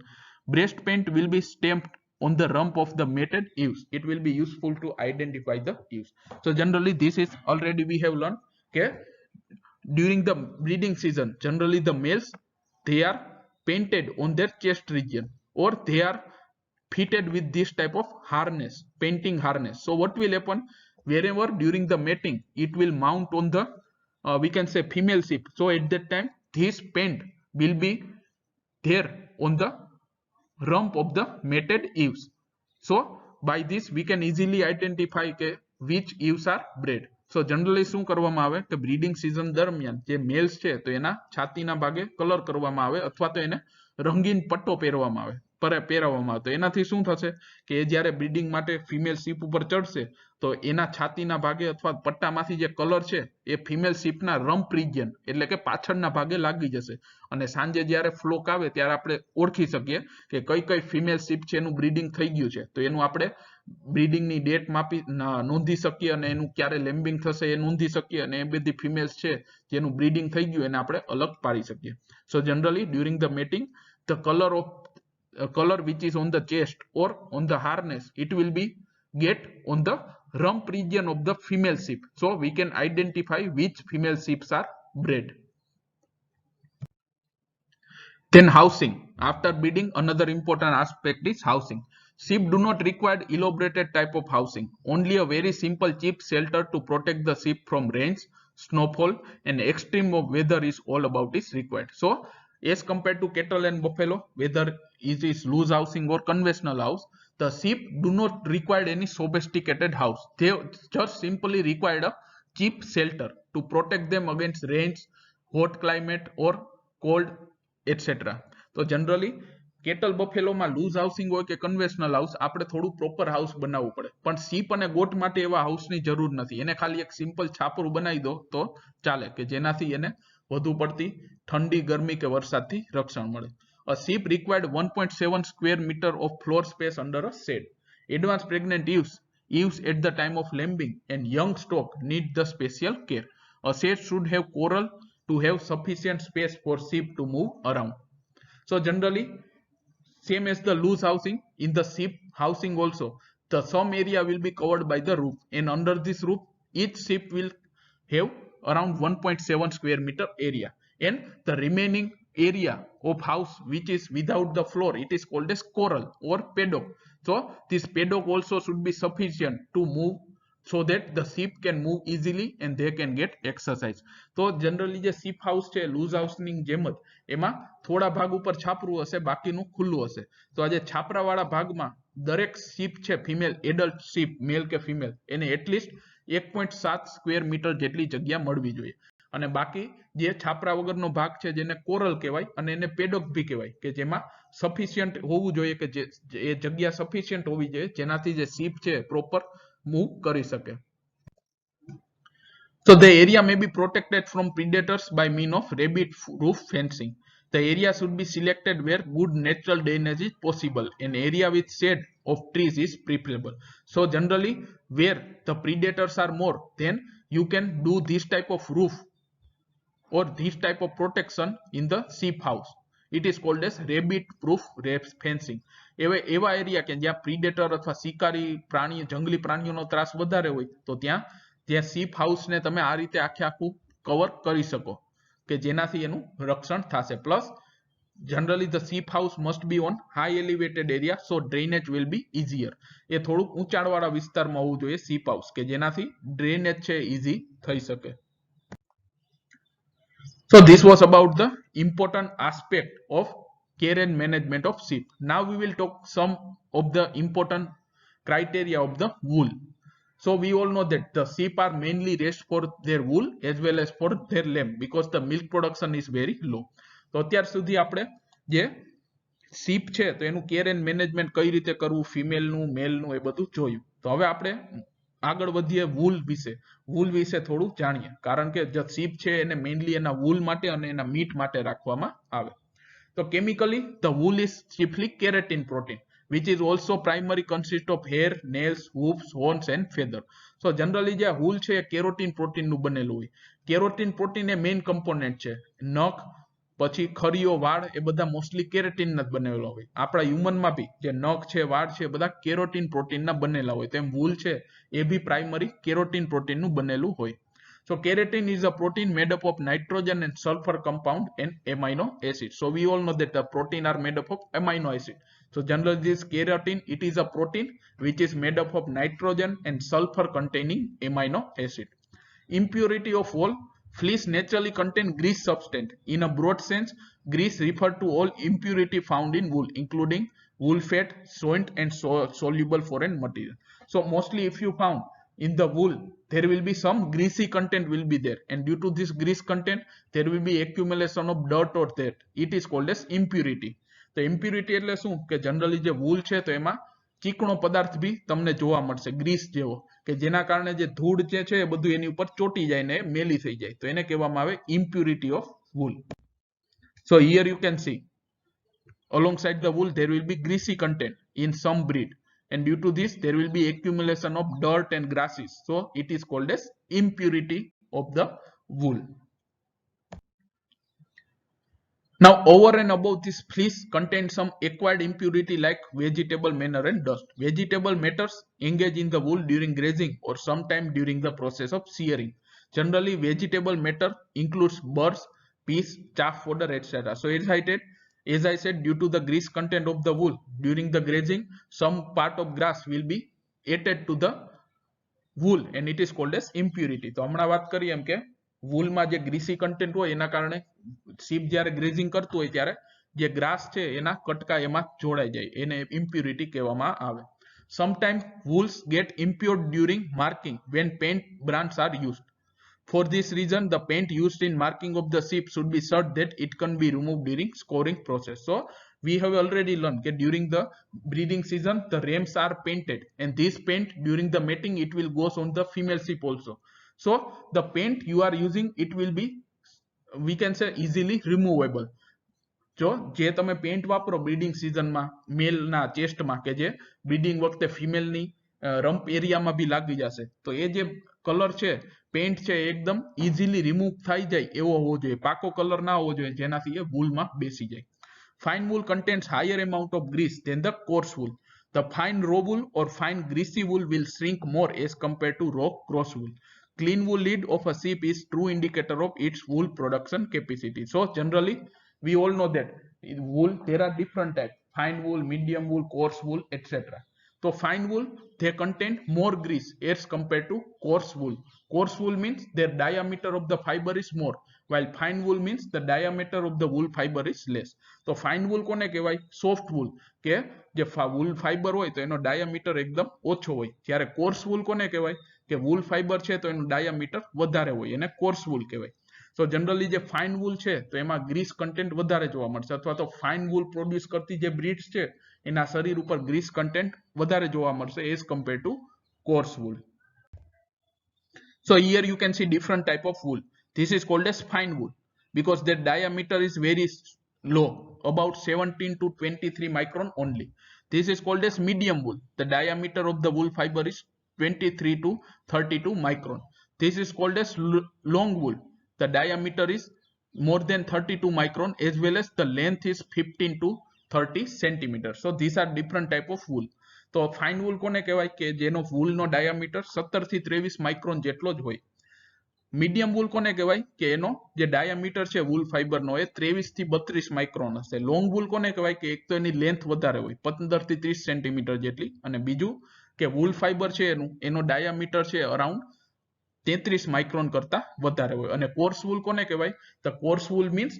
Breast paint will be stamped on the rump of the mated ewes. It will be useful to identify the ewes. So generally this is already we have learned. Okay, during the breeding season, generally the males, they are painted on their chest region, or they are fitted with this type of harness, painting harness. So what will happen, wherever during the mating it will mount on the we can say female sheep, so at that time this paint will be there on the rump of the mated ewes. So by this we can easily identify which ewes are bred. So generally શું કરવામાં આવે કે breeding season દરમિયાન જે mails છે તો એના છાતીના ભાગે કલર કરવામાં આવે, અથવા તો એને રંગીન પટ્ટો પહેરવામાં આવે, પહેરાવવામાં આવે. તો એનાથી શું થશે કે એ જ્યારે બ્રીડિંગ માટે ફિમેલ શીપ ઉપર ચડશે તો એના છાતીના ભાગે અથવા પટ્ટામાંથી જે કલર છે એ ફિમેલ શીપના રમ્પ રિજિયન એટલે કે પાછળના ભાગે લાગી જશે, અને સાંજે જ્યારે ફ્લોક આવે ત્યારે આપણે ઓળખી શકીએ કે કઈ કઈ ફિમેલ શીપ છે એનું બ્રીડિંગ થઈ ગયું છે. તો એનું આપણે બ્રીડિંગની ડેટ માપી નોંધી શકીએ, અને એનું ક્યારે લેમ્બિંગ થશે એ નોંધી શકીએ, અને એ બધી ફિમેલ્સ છે જેનું બ્રીડિંગ થઈ ગયું એને આપણે અલગ પાડી શકીએ. So generally during the mating, the color which is on the chest or on the harness, it will be get on the rump region of the female sheep, so we can identify which female sheep are bred. Then housing. After breeding, another important aspect is housing. Sheep do not require elaborated type of housing. Only a very simple cheap shelter to protect the sheep from rains, snowfall and extreme of weather is all about is required. So as compared to cattle and buffalo, whether it is loose housing or conventional house, the sheep do not require any sophisticated house. They just simply require a cheap shelter to protect them against rains, hot climate or cold, etc. તો generally cattle બફેલોમાં loose housing હોય કે conventional house, આપણે થોડું proper house બનાવવું પડે, પણ સીપ અને got માટે એવા હાઉસની જરૂર નથી. એને ખાલી એક સિમ્પલ છાપરું બનાવી દો તો ચાલે, કે જેનાથી એને વધુ પડતી ઠંડી, ગરમી કે વરસાદથી રક્ષણ મળે. A sheep required 1.7 square meter of floor space under a shed. Advanced pregnant ewes at the time of lambing and young stock need the special care. A shed should have corral to have sufficient space for sheep to move around. So generally, same as the loose housing, in the sheep housing also, the some area will be covered by the roof, and under this roof, each sheep will have around 1.7 square meter area, and the remaining area of house which is without the floor, it is called as corral or paddock. So this paddock also should be sufficient to move, so that the sheep can move easily and they can get exercise. તો generally જે sheep house છે loose હાઉસની જેમ જ એમાં થોડા ભાગ ઉપર છાપરું હશે, બાકીનું ખુલ્લું હશે. તો આ જે છાપરાવાળા ભાગમાં દરેક sheep છે ફિમેલ, એડલ્ટ sheep મેલ કે ફિમેલ, એને એટલીસ્ટ 1.7 સ્ક્વેર મીટર જેટલી જગ્યા મળવી જોઈએ. અને બાકી જે છાપરા વગરનો ભાગ છે જેને કોરલ કહેવાય, અને એને પેડોક ભી કહેવાય, કે જેમાં સફિશિયન્ટ હોવું જોઈએ, કે જે એ જગ્યા સફિશિયન્ટ હોવી જોઈએ જેનાથી જે sheep છે પ્રોપર move કરી શકે. So the area may be protected from predators by means of rabbit roof fencing. The area should be selected where good natural drainage is possible. An area with shade of trees is preferable. So generally, where the predators are more, then you can do this type of roof or this type of protection in the sheep house. It is called as rabbit proof fencing. એવા area કે જ્યાં પ્રીડેટર અથવા શિકારી પ્રાણી, જંગલી પ્રાણીઓનો ત્રાસ વધારે હોય, તો ત્યાં sheep house ને તમે આ રીતે આખું કવર કરી શકો, કે જેનાથી એનું રક્ષણ થશે. Plus generally the sheep house must be on high elevated area, so drainage will be easier. એ થોડુંક ઊંચાણવાળા વિસ્તારમાં હોવું જોઈએ sheep house, કે જેનાથી ડ્રેનેજ છે easy થઈ શકે. So this was about the important aspect of care and management of sheep. Now we will talk some of the important criteria of the wool. So we all know that the sheep are mainly raised for their wool as well as for their lamb because the milk production is very low. તો અત્યાર સુધી આપણે જે sheep છે તો એનું care and management કઈ રીતે કરવું, ફિમેલનું મેલનું, એ બધું જોયું. તો હવે આપણે આગળ વધીએ વૂલ વિશે થોડું જાણીએ, કારણ કે જે sheep છે એને મેઇનલી એના વૂલ માટે અને એના મીટ માટે રાખવામાં આવે. તો chemically the wool is chiefly keratin protein which is also primary consist of hair, nails, hoofs, horns and feather. So generally જે wool છે એ કેરોટીન પ્રોટીન નું બનેલું હોય. કેરોટીન પ્રોટીન એ મેઇન કમ્પોનેન્ટ છે. નખ, પછી ખરીઓ, વાળ એ બધા મોસ્ટલી કેરેટીન ના બનેલા હોય. આપણા હ્યુમન માં બી જે નખ છે, વાળ છે, બધા કેરોટીન પ્રોટીન ના બનેલા હોય. તેમ વૂલ છે એ બી પ્રાઇમરી કેરોટીન પ્રોટીન નું બનેલું હોય. So keratin is a protein made up of nitrogen and sulfur compound and amino acid. So we all know that the protein are made up of amino acid. So generally this keratin, it is a protein which is made up of nitrogen and sulfur containing amino acid. Impurity of wool. Fleece naturally contain grease substance. In a broad sense, grease refer to all impurity found in wool, including wool fat, soint and soluble foreign material. So mostly if you found in the wool, there will be some greasy content will be there, and due to this grease content, there will be accumulation of dirt or that. It is called as impurity. The impurity એટલે શું કે generally જે wool છે તો એમાં ચીકણો પદાર્થ બી તમને જોવા મળશે, ગ્રીસ જેવો, કે જેના કારણે જે ધૂળ જે છે એ બધું એની ઉપર ચોટી જાય ને મેલી થઈ જાય, તો એને કહેવામાં આવે impurity of wool. So here you can see alongside the wool there will be greasy content in some breed, and due to this there will be accumulation of dirt and grasses, so it is called as impurity of the wool. Now over and above this, fleece contains some acquired impurity like vegetable matter and dust. Vegetable matters engage in the wool during grazing or sometime during the process of shearing. Generally vegetable matter includes burrs, peas, chaff fodder, etc. So as I said, due to the grease content of the wool during the grazing, some part of grass will be added to the wool and it is called as impurity. તો હમણાં વાત કરી એમ કે wool માં જે greasy content હોય એના કારણે sheep જ્યારે grazing કરતું હોય ત્યારે જે grass છે એના કટકા એમાં જોડાઈ જાય, એને impurity કહેવામાં આવે. Sometimes wools get impure during marking when paint brands are used. For this reason, the paint used in marking of the sheep should be such that it can be removed during scoring process. So we have already learned that during the breeding season, the rams are painted, and this paint during the mating it will goes on the female sheep also. So the paint you are using, it will be, we can say, easily removable. જો જે તમે pant વાપરો breeding સિઝનમાં મેલના ચેસ્ટમાં કે જે breeding વખતે ફિમેલની રમ્પ એરિયામાં બી લાગી જશે, તો એ જે કલર છે પેન્ટ છે એકદમ ઇઝીલી રિમૂવ થઈ જાય એવો હોવો જોઈએ, પાકો કલર ના હોવો જોઈએ જેનાથી એ વૂલમાં બેસી જાય. Fine wool contains higher amount of grease than the coarse wool. The fine raw wool or fine greasy wool will shrink more as compared to raw coarse wool. Clean wool lead of a sheep is true indicator of its wool production capacity. So generally we all know that in wool there are different types: fine wool, medium wool, coarse wool, etc. So fine wool, they contain more grease as compared to coarse wool. Coarse wool means their diameter of the fiber is more, while fine wool means the diameter of the wool fiber is less. So fine wool કોને કહેવાય? soft wool, કે જે wool fiber હોય તો એનો diameter એકદમ ઓછો હોય, જ્યારે coarse wool કોને કહેવાય? કે wool fiber છે તો એનું diameter વધારે હોય, એને coarse wool કહેવાય. So generally જે fine wool છે તો એમાં grease content વધારે જોવા મળશે, અથવા તો fine wool produce કરતી જે breeds છે એના શરીર ઉપર grease content વધારે જોવા મળશે as compared to coarse wool. So here you can see different type of wool. This is called as fine wool because their diameter is very low, about 17 to 23 micron only. This is called as medium wool. The diameter of the wool fiber is 23 to 32 micron. This is called as long wool. The diameter is more than 32 micron as well as the length is 15 to 30 centimeters. So these are different type of wool. તો fine wool કોને કહેવાય? કે જેનો વૂલનો diameter 17 થી 23 micron જેટલો જ હોય. Medium wool કોને કહેવાય? કે એનો જે ડાયામીટર છે વૂલ ફાઇબરનો એ 23 થી 32 માઇક્રોન હશે. લોંગ વૂલ કોને કહેવાય? કે એક તો એની લેન્થ વધારે હોય 15 થી 30 સેન્ટીમીટર જેટલી, અને બીજું કે વૂલ ફાઇબર છે એનો ડાયામીટર છે અરાઉન્ડ 33 માઇક્રોન કરતા વધારે હોય. અને કોર્સ વૂલ કોને કહેવાય? The coarse wool means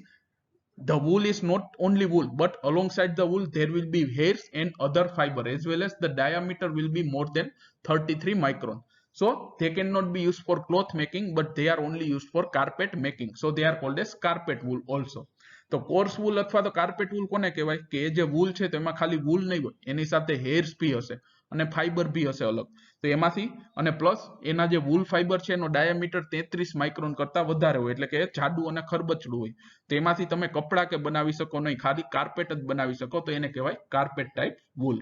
the wool is not only wool, but alongside the wool there will be hairs and other fiber, as well as the diameter will be more than 33 micron. So they cannot be used for cloth making, but they are only used for carpet making. So they are called as carpet wool also. તો course wool અથવા તો carpet wool કોને કહેવાય કે એ જે wool છે તેમાં ખાલી વૂલ નહીં હોય, એની સાથે હેર્સ બી હશે અને ફાઈબર બી હશે અલગ. તો એમાંથી અને પ્લસ એના જે વૂલ ફાઈબર છે એનો ડાયામીટર 33 માઇક્રોન કરતા વધારે હોય, એટલે કે જાડું અને ખરબચડું હોય. તો એમાંથી તમે કપડા કે બનાવી શકો નહીં, ખાલી કાર્પેટ જ બનાવી શકો, તો એને કહેવાય carpet type wool.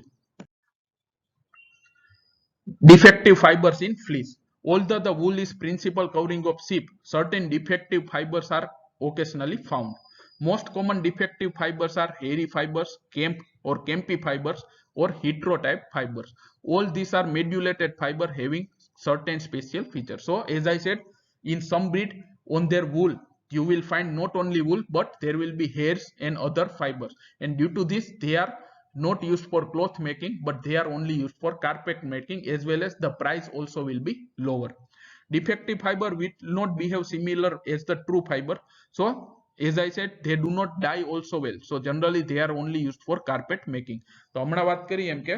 Defective fibers in fleece. Although the wool is principal covering of sheep, certain defective fibers are occasionally found. Most common defective fibers are hairy fibers, camp or campy fibers, or heterotype fibers. All these are modulated fiber having certain special features. So as I said, in some breed on their wool you will find not only wool but there will be hairs and other fibers, and due to this they are not used for cloth making but they are only used for carpet making, as well as the price also will be lower. Defective fiber will not behave similar as the true fiber. So as I said, they do not dye also well. So generally they are only used for carpet making. તો હમણાં વાત કરી એમ કે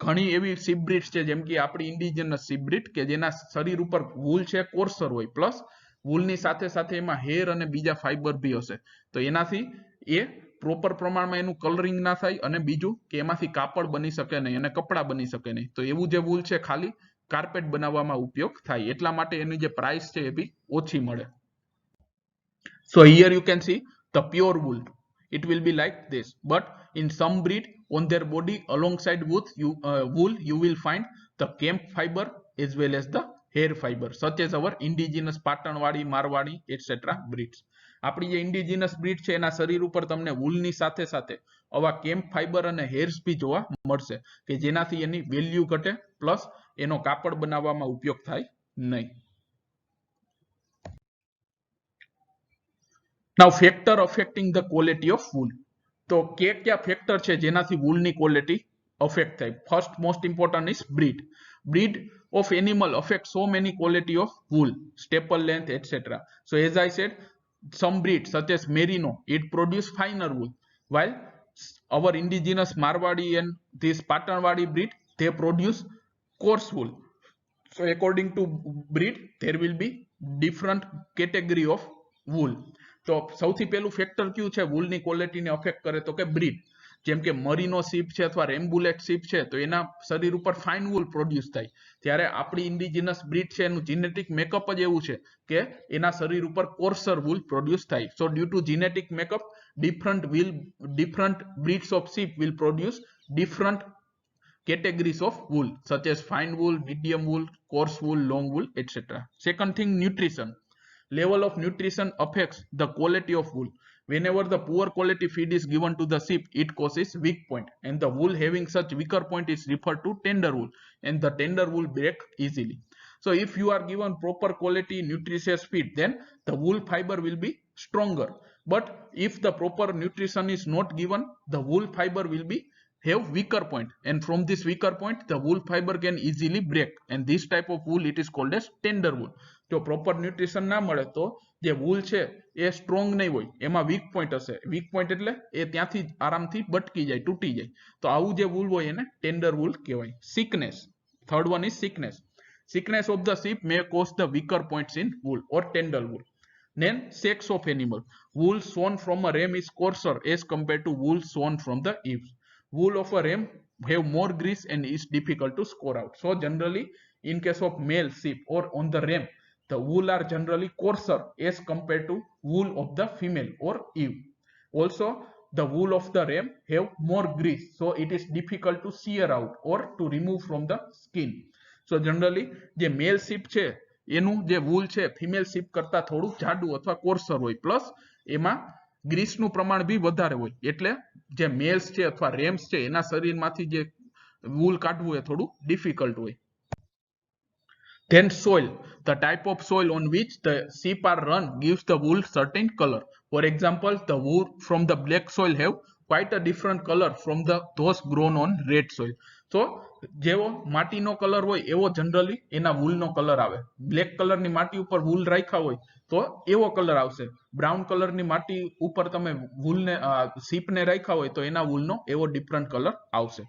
ઘણી એવી ship breeds છે જેમ કે આપણી ઇન્ડિજિનસ શીપ બ્રીડ કે જેના શરીર ઉપર વૂલ છે કોર્સર હોય, પ્લસ વૂલની સાથે સાથે એમાં હેર અને બીજા ફાઈબર બી હશે. તો એનાથી એ પ્રોપર પ્રમાણમાં એનું કલરિંગ ના થાય, અને બીજું કે એમાંથી કાપડ બની શકે નહીં અને કપડા બની શકે નહીં. તો એવું જે વૂલ છે ખાલી કાર્પેટ બનાવવામાં ઉપયોગ થાય, એટલા માટે એની જે પ્રાઇસ છે એ બી ઓછી મળે. So here you can see the pure wool. It will be like this, but in some breed on their body alongside with wool you will find the camp fiber as well as the hair fiber, such as our indigenous પાટણવાડી, Marwari etc. breeds. આપણી જે indigenous breed છે એના શરીર ઉપર તમને વૂલની સાથે સાથે આવા કેમ્પ ફાઈબર અને હેર્સ બી જોવા મળશે કે જેનાથી એની વેલ્યુ ઘટે, પ્લસ એનો કાપડ બનાવવામાં ઉપયોગ થાય નહીં. Now factor affecting the quality of wool. તો क्या ફેક્ટર છે જેનાથી વૂલની ક્વોલિટી અફેક્ટ થાય? First most important is breed. Breed of animal affects so many quality of wool, staple length etc. So as I said, some breeds such as merino, it produce finer wool, while our indigenous marwadi and this patanwadi breed, they produce coarse wool. So according to breed there will be different category of wool. તો સૌથી પહેલું factor કયું છે વૂલની ક્વોલિટીને affect કરે? તો કે breed. જેમ કે મરીનો શીપ છે અથવા રેમ્બુલેટ શીપ છે તો એના શરીર ઉપર ફાઇન વૂલ પ્રોડ્યુસ થાય, ત્યારે આપણી ઇન્ડિજિનસ બ્રીડ છે એનું જીનેટિક મેકઅપ જ એવું છે કે એના શરીર ઉપર કોર્સર વૂલ પ્રોડ્યુસ થાય. So due to genetic makeup different breeds of sheep will produce different categories of wool such as fine wool, medium wool, coarse wool, long wool etc. Second thing, nutrition. Level of nutrition affects the quality of wool. Whenever the poor quality feed is given to the sheep, it causes weak point, and the wool having such weaker point is referred to tender wool, and the tender wool break easily. So if you are given proper quality nutritious feed, then the wool fiber will be stronger. But if the proper nutrition is not given, the wool fiber will be have weaker point, and from this weaker point the wool fiber can easily break, and this type of wool it is called as tender wool. જો proper nutrition ના મળે તો જે wool છે એ strong નહીં હોય, એમાં weak point હશે. વીક પોઈન્ટ એટલે એ ત્યાંથી આરામથી બટકી જાય, તૂટી જાય. તો આવું જે વૂલ હોય એને ટેન્ડર વૂલ કહેવાય. Sickness. Third one is sickness. Sickness of the sheep may cause the weaker points in wool or tender wool. Then sex of animal. Wool sewn from a ram is coarser as compared to wool sewn from the eaves. Wool of a ram have more grease and is difficult to score out. So generally in case of male sheep or on the ram, the wool are generally coarser as compared to wool of the female or ewe. Also the wool of the ram have more grease, so it is difficult to shear out or to remove from the skin. So generally જે મેલ ship છે એનું જે wool છે female ship કરતા થોડું જાડું અથવા કોર્સર હોય, પ્લસ એમાં ગ્રીસનું પ્રમાણ બી વધારે હોય, એટલે જે મેલ્સ છે અથવા રેમ્સ છે એના શરીરમાંથી જે વૂલ કાઢવું એ થોડું ડિફિકલ્ટ હોય. Then soil. The type of soil on which the sheep are run gives the wool certain color. For example, the wool from the black soil have quite a different color from the those grown on red soil. So જેવો માટીનો colour હોય એવો generally એના વૂલનો colour આવે. Black કલરની માટી ઉપર wool રાખ્યા હોય તો એવો કલર આવશે. બ્રાઉન કલરની માટી ઉપર તમે વૂલને શીપને રાખ્યા હોય તો એના વૂલનો એવો ડિફરન્ટ કલર આવશે.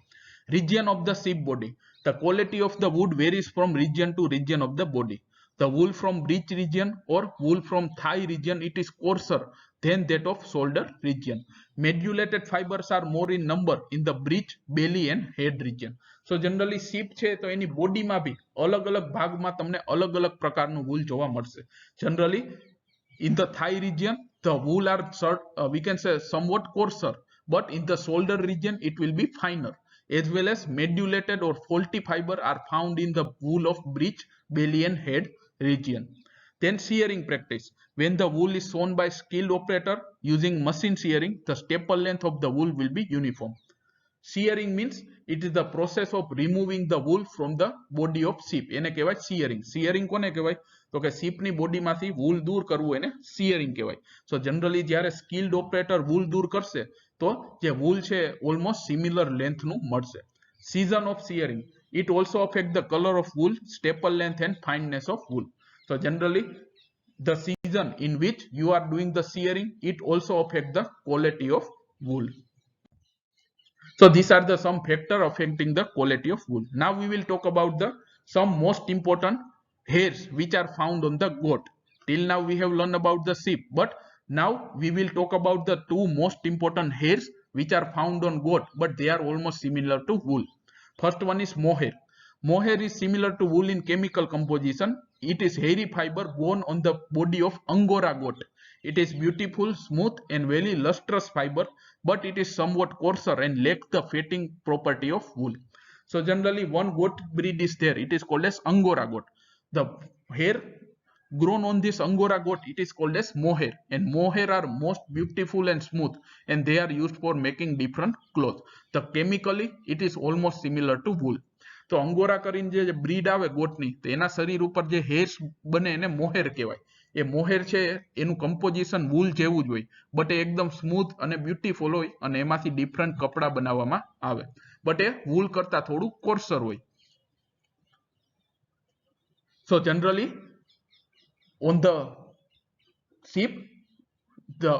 Region of the sheep body. The quality of the wood varies from region to region of the body. The wool from breech region or wool from thigh region, it is coarser than that of shoulder region. Medulated fibers are more in number in the breech, belly and head region. So generally sheep છે તો એની બોડીમાં બી અલગ અલગ ભાગમાં તમને અલગ અલગ પ્રકારનું wool જોવા મળશે. Generally in the thigh region the wool are we can say somewhat coarser, but in the shoulder region it will be finer, as well as medulated or faulty fiber are found in the wool of breech, belly and head region. Then shearing practice. When the wool is sewn by skilled operator using machine shearing, the staple length of the wool will be uniform. Shearing means it is the process of removing the wool from the body of sheep. એને કહેવાય shearing. Shearing કોને કહેવાય? તો કે sheep ની body માંથી wool દૂર કરવું એને shearing કહેવાય. So generally જ્યારે skilled operator wool દૂર કરશે તો જે wool છે almost similar length નું મળશે. Season of shearing. It also affects the color of wool, staple length and fineness of wool. So generally the season in which you are doing the shearing, it also affects the quality of wool. So these are the some factor affecting the quality of wool. Now we will talk about the some most important hairs which are found on the goat. Till now we have learned about the sheep, but now we will talk about the two most important hairs which are found on goat, but they are almost similar to wool. First one is mohair. Mohair is similar to wool in chemical composition. It is hairy fiber borne on the body of Angora goat. It is beautiful, smooth and very lustrous fiber, but it is somewhat coarser and lacks the fatting property of wool. So generally one goat breed is there. It is called as Angora goat. The hair grown on this Angora goat, it is called as mohair, and mohair are most beautiful and smooth, and they are used for making different clothes. The chemically it is almost similar to wool. તો angora કરીને જે breed આવે ગોટની તો એના શરીર ઉપર જે hairs બને એને મોહેર કહેવાય. એ મોહેર છે એનું કમ્પોઝિશન વૂલ જેવું જ હોય, બટ એ એકદમ સ્મૂથ અને બ્યુટીફુલ હોય અને એમાંથી ડિફરન્ટ કપડા બનાવવામાં આવે, બટ એ વૂલ કરતા થોડું કોર્સર હોય. So generally on the sheep the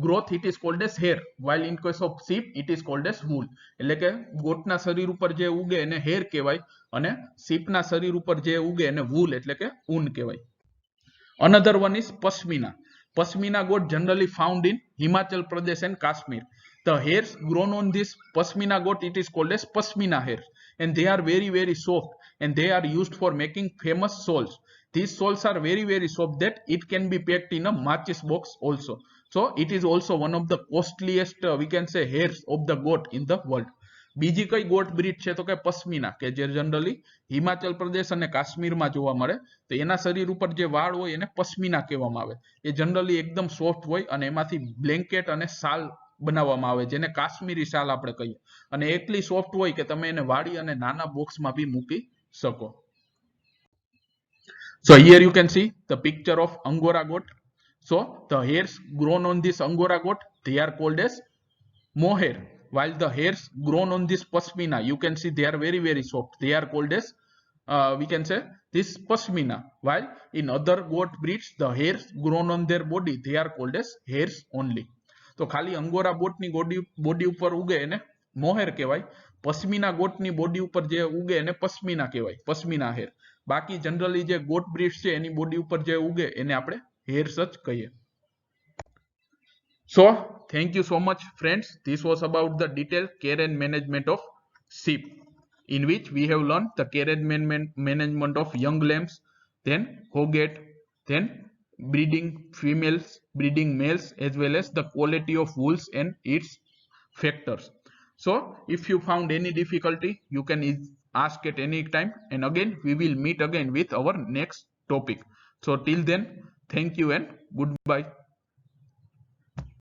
growth it is called as hair, while in case of sheep it is called as wool. એટલે કે ગોટના શરીર ઉપર જે ઉગે એને hair કહેવાય અને sheepના શરીર ઉપર જે ઉગે એને wool એટલે કે ઊન કહેવાય. Another one is pashmina. Pashmina goat generally found in Himachal Pradesh and Kashmir. The hairs grown on this pashmina goat it is called as pashmina hairs, and they are very soft, and they are used for making famous shawls. These shawls are very soft that it can be packed in a matches box also. So it is also one of the costliest we can say hairs of the goat in the world. બીજી કઈ goat breed છે તો કે પશ્મિના, કે જે generally Himachal Pradesh અને કાશ્મીરમાં જોવા મળે. તો એના શરીર ઉપર જે વાળ હોય એને પશ્મિના કહેવામાં આવે. એ જનરલી એકદમ સોફ્ટ હોય અને એમાંથી બ્લેન્કેટ અને શાલ બનાવવામાં આવે, જેને કાશ્મીરી શાલ આપણે કહીએ, અને એટલી સોફ્ટ હોય કે તમે એને વાળી અને નાના બોક્સમાં બી મૂકી શકો. So here you can see the picture of Angora goat. So the hairs grown on this Angora goat, they are called as mohair, while the hairs grown on this pashmina, you can see they are very soft. They are called as we can say this pashmina, while in other goat breeds the hairs grown on their body they are called as hairs only. તો ખાલી angora બોટની body ઉપર ઉગે એને મોહેર કહેવાય. Pashmina ગોટની body ઉપર જે ઉગે એને પશ્મિના કહેવાય, પશ્મિના હેર. બાકી જનરલી જે ગોટ બ્રીડ્સ છે એની બોડી ઉપર જે ઉગે એને આપણે હેર્સ જ કહીએ. So thank you so much friends. This was about the detailed care and management of sheep, in which we have learned the care and management of young lambs, then hogget, then breeding females, breeding males, as well as the quality of wools and its factors. So if you found any difficulty you can ask at any time, and again we will meet again with our next topic. So till then, thank you and goodbye.